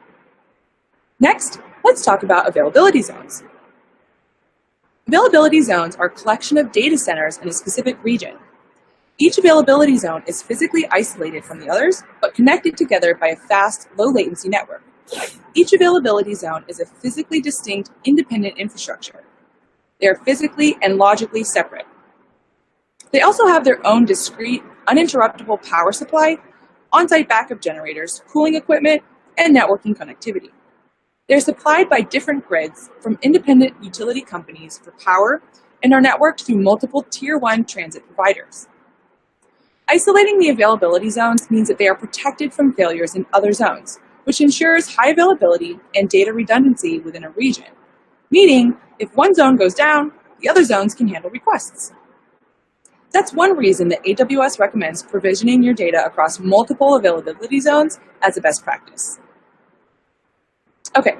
Next, let's talk about availability zones. Availability zones are a collection of data centers in a specific region. Each availability zone is physically isolated from the others, but connected together by a fast, low-latency network. Each availability zone is a physically distinct, independent infrastructure. They are physically and logically separate. They also have their own discrete, uninterruptible power supply, on-site backup generators, cooling equipment, and networking connectivity. They're supplied by different grids from independent utility companies for power and are networked through multiple Tier 1 transit providers. Isolating the availability zones means that they are protected from failures in other zones, which ensures high availability and data redundancy within a region, meaning if one zone goes down, the other zones can handle requests. That's one reason that AWS recommends provisioning your data across multiple availability zones as a best practice. Okay,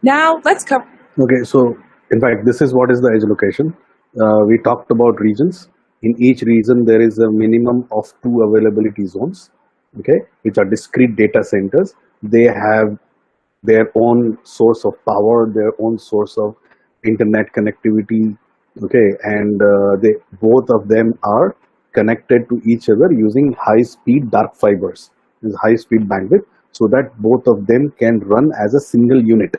now let's cover. Okay, so in fact, this is what is the edge location. We talked about regions. In each region, there is a minimum of 2 availability zones, okay, which are discrete data centers. They have their own source of power, their own source of internet connectivity, Okay, and they both of them are connected to each other using high-speed dark fibers, this high-speed bandwidth, so that both of them can run as a single unit.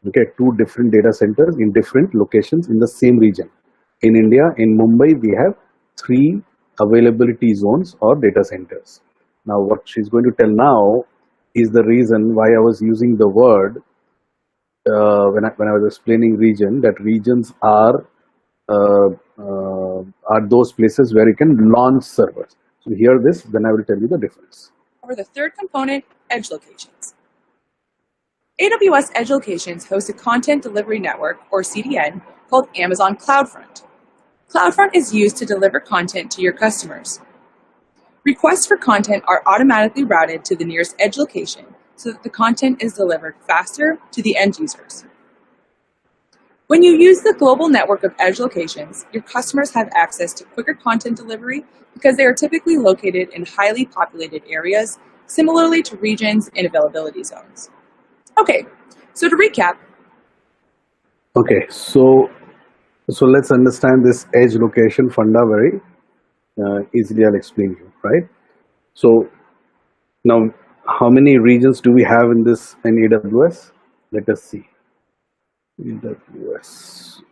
Okay, two different data centers in different locations in the same region. In India, in Mumbai, we have three availability zones or data centers. Now, what she's going to tell now is the reason why I was using the word when I was explaining region, that regions uh, are those places where you can launch servers. So hear this, then I will tell you the difference. Over the third component, edge locations. AWS Edge Locations hosts a content delivery network, or CDN, called Amazon CloudFront. CloudFront is used to deliver content to your customers. Requests for content are automatically routed to the nearest edge location so that the content is delivered faster to the end users. When you use the global network of edge locations, your customers have access to quicker content delivery because they are typically located in highly populated areas, similarly to regions and availability zones. Okay, so to recap. Okay, so let's understand this edge location funda very easily. I'll explain you, right? So now, how many regions do we have in this in AWS? Let us see. AWS.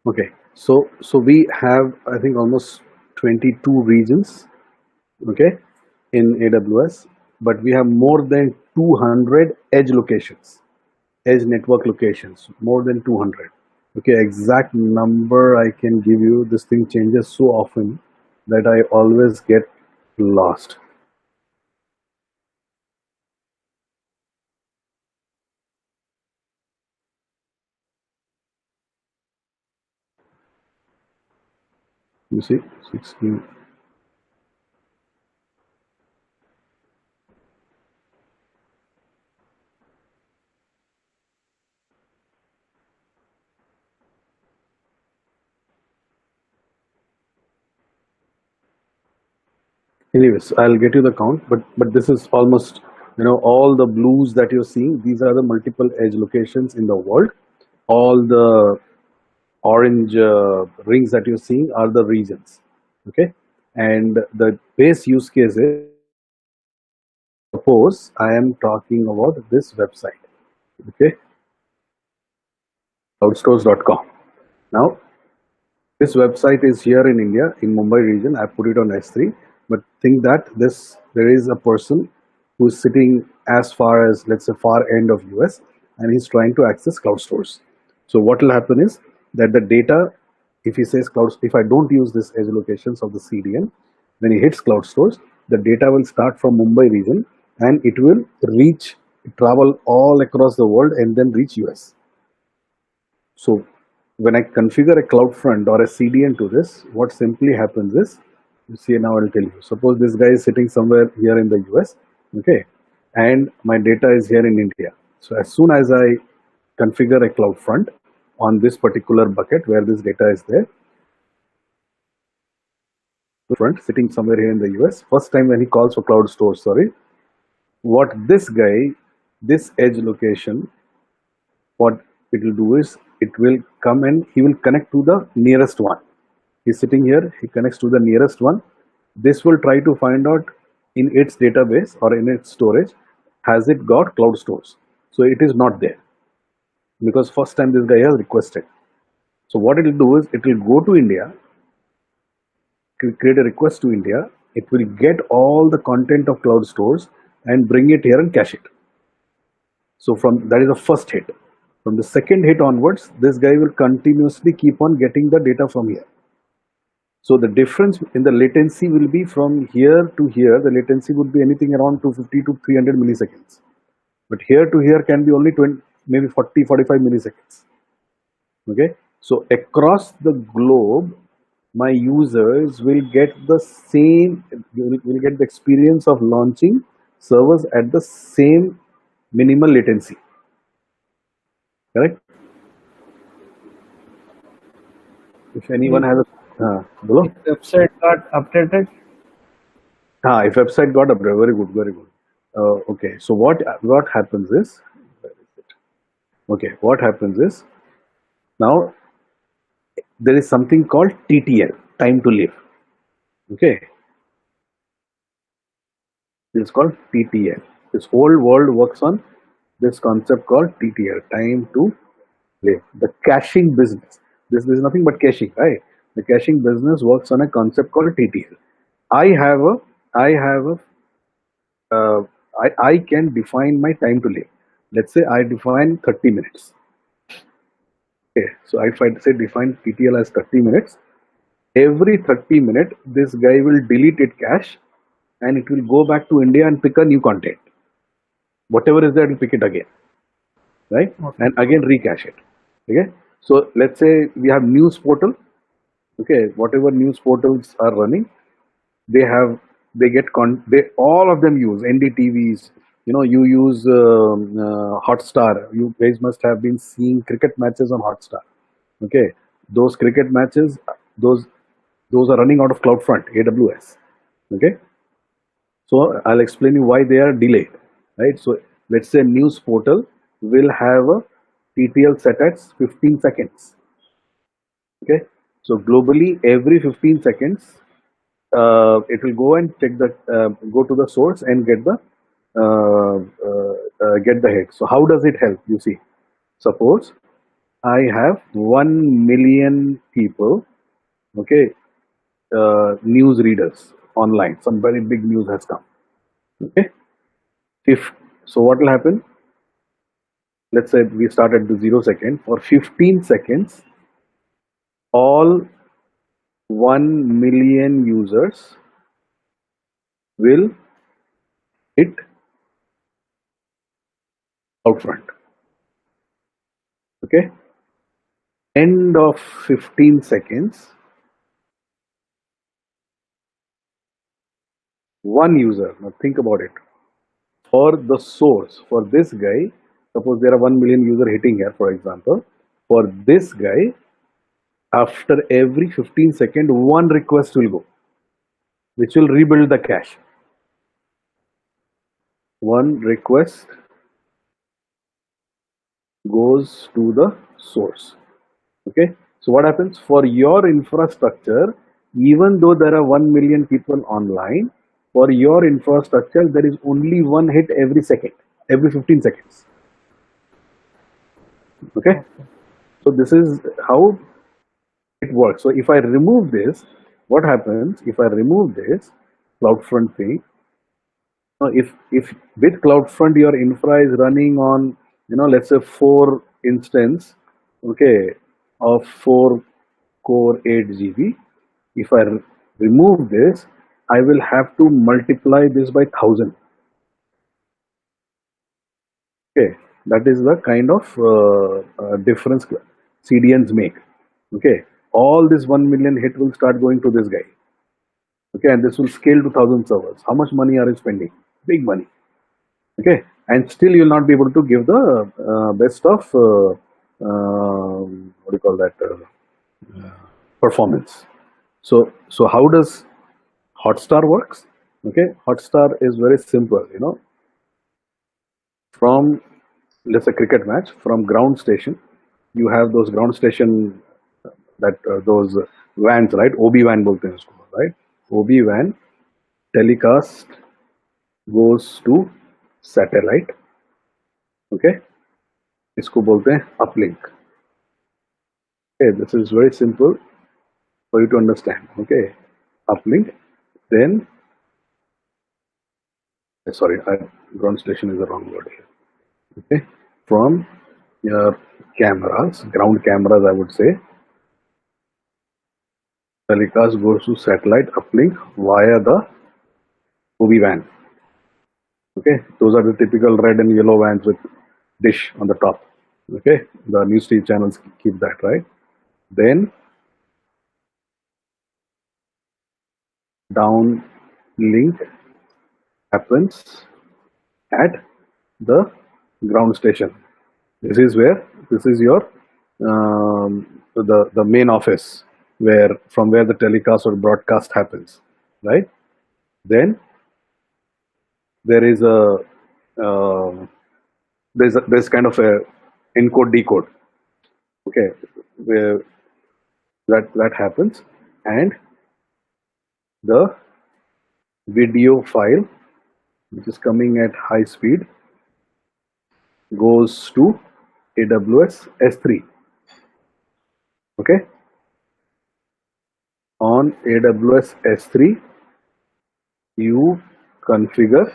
Okay, so we have, I think, almost 22 regions, okay, in AWS, but we have more than 200 edge locations, edge network locations, more than 200. Okay, exact number I can give you. This thing changes so often that I always get lost. You see, 16. Anyways, I'll get you the count, but this is almost, all the blues that you're seeing, these are the multiple edge locations in the world. All the orange rings that you're seeing are the regions. Okay, and the base use case is, suppose I am talking about this website. Okay, cloudstores.com. Now, this website is here in India, in Mumbai region. I put it on S3, but think that there is a person who's sitting as far as, let's say, far end of US, and he's trying to access cloud stores. So what will happen is that the data, if he says cloud, if I don't use this edge locations of the CDN, when he hits cloud stores, the data will start from Mumbai region and it will travel all across the world and then reach US. So when I configure a CloudFront or a CDN to this, what simply happens is, you see, now I'll tell you. Suppose this guy is sitting somewhere here in the US, okay, and my data is here in India. So as soon as I configure a CloudFront on this particular bucket where this data is there, front sitting somewhere here in the US, first time when he calls for cloud store, sorry, what this guy, this edge location, what it will do is it will come and he will connect to the nearest one. He's sitting here, he connects to the nearest one. This will try to find out in its database or in its storage, has it got cloud stores? So it is not there because first time this guy has requested. So what it will do is it will go to India, create a request to India, it will get all the content of cloud stores and bring it here and cache it. So from that is the first hit. From the second hit onwards, this guy will continuously keep on getting the data from here. So the difference in the latency will be from here to here. The latency would be anything around 250 to 300 milliseconds. But here to here can be only 20, maybe 40, 45 milliseconds. Okay. So across the globe, my users will get the same, will get the experience of launching servers at the same minimal latency. Correct? If anyone has a, below? If website got updated, If website got updated, very good, very good. Okay, so what happens is, okay, what happens is now there is something called TTL, time to live. Okay, it's called TTL. This whole world works on this concept called TTL, time to live. The caching business. This is nothing but caching, right? The caching business works on a concept called TTL. I have a I can define my time to live. Let's say I define 30 minutes. Okay, so if I say define TTL as 30 minutes, every 30 minutes, this guy will delete it cache and it will go back to India and pick a new content. Whatever is there, it will pick it again, right? And again recache it. Okay, so let's say we have news portal. Okay, whatever news portals are running, they get they all of them use NDTVs. You know, you use Hotstar. You guys must have been seeing cricket matches on Hotstar. Okay, those cricket matches, those are running out of CloudFront AWS. Okay, so I'll explain you why they are delayed. Right. So let's say news portal will have a TTL set at 15 seconds. Okay, so globally every 15 seconds it will go and check the go to the source and get the hit. So how does it help? You see, suppose I have 1 million people, okay, news readers online. Some very big news has come. Okay, if so, what will happen? Let's say we start at the 0 second. For 15 seconds, all 1 million users will hit CloudFront. Okay, end of 15 seconds, one user, now think about it, for the source, for this guy, suppose there are 1 million user hitting here, for example, for this guy, after every 15 second, one request will go, which will rebuild the cache. One request goes to the source. Okay, so what happens for your infrastructure? Even though there are 1 million people online, for your infrastructure there is only one hit every second, every 15 seconds. Okay, so this is how it works. So if I remove this, what happens if I remove this CloudFront thing? If with CloudFront your infra is running on, let's say 4 instance, okay, of 4 core 8 GB. If I remove this, I will have to multiply this by 1000. Okay, that is the kind of difference CDNs make. Okay, all this 1 million hit will start going to this guy. Okay, and this will scale to 1000 servers. How much money are you spending? Big money. Okay, and still you will not be able to give the best of what do you call that performance. So how does Hotstar works? Okay, Hotstar is very simple. From, let's say, cricket match, from ground station, you have those ground station that those vans, right? OB van bolte hain usko, right? OB van telecast goes to satellite. Okay, इसको बोलते हैं uplink. Okay, this is very simple for you to understand. Okay, uplink. Then, sorry, ground station is the wrong word here. Okay, from your cameras, ground cameras, I would say, telecast goes to satellite uplink via the OB van. Okay, those are the typical red and yellow vans with dish on the top. Okay, the news TV channels keep that, right? Then downlink happens at the ground station. This is your the main office where from where the telecast or broadcast happens, right? Then there is there's kind of a encode decode. Okay, where that happens, and the video file which is coming at high speed goes to AWS S3. Okay, on AWS S3 you configure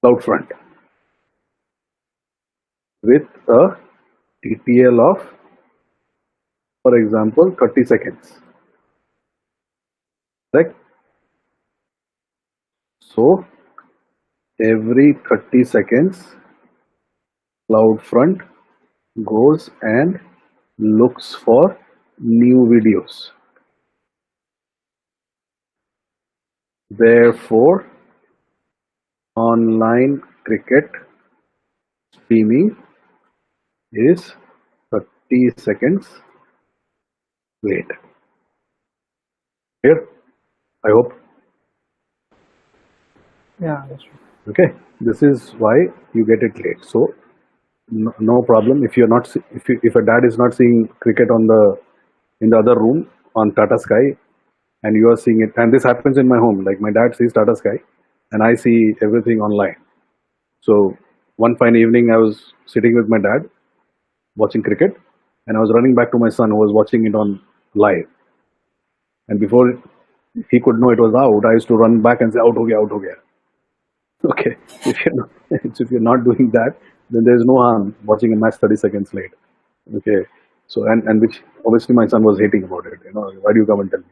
CloudFront with a TTL of, for example, 30 seconds. Right? So every 30 seconds, CloudFront goes and looks for new videos. Therefore, online cricket streaming is 30 seconds late. Here, I hope. Yeah, that's right. Okay, this is why you get it late. So no problem if you're not if a dad is not seeing cricket on the in the other room on Tata Sky, and you are seeing it, and this happens in my home. Like my dad sees Tata Sky, and I see everything online. So one fine evening, I was sitting with my dad watching cricket, and I was running back to my son who was watching it on live. And before he could know it was out, I used to run back and say, "Out ho gaya, out ho gaya." Okay, if you're not doing that, then there's no harm watching a match 30 seconds late. Okay, so and which obviously my son was hating about it. You know, why do you come and tell me?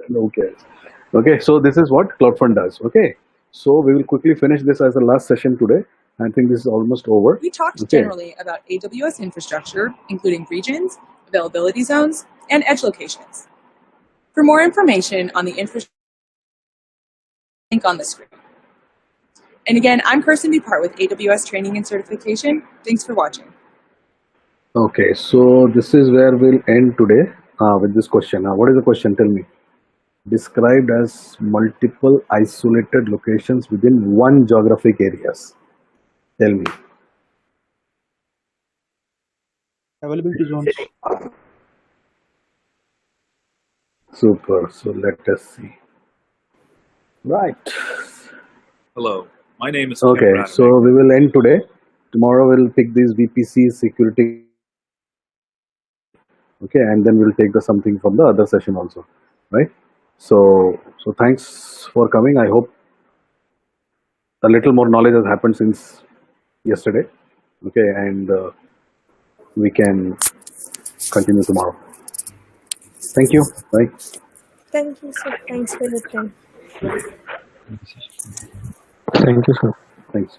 Who cares? Okay, so this is what CloudFront does. Okay, so we will quickly finish this as the last session today. I think this is almost over. We talked Okay. generally about AWS infrastructure, including regions, availability zones, and edge locations. For more information on the infrastructure, link on the screen. And again, I'm Kirsten Dupart with AWS Training and Certification. Thanks for watching. Okay, so this is where we'll end today with this question. Now, what is the question? Tell me. Described as multiple isolated locations within one geographic areas. Tell me. Availability zones. Super. So let us see. Right. Hello, my name is Okay, Tim so we will end today. Tomorrow we'll pick these VPC security. Okay, and then we'll take the something from the other session also, right? So thanks for coming. I hope a little more knowledge has happened since yesterday. Okay, and we can continue tomorrow. Thank you. Bye. Thank you, sir. Thanks for your time. Thank you, sir. Thanks.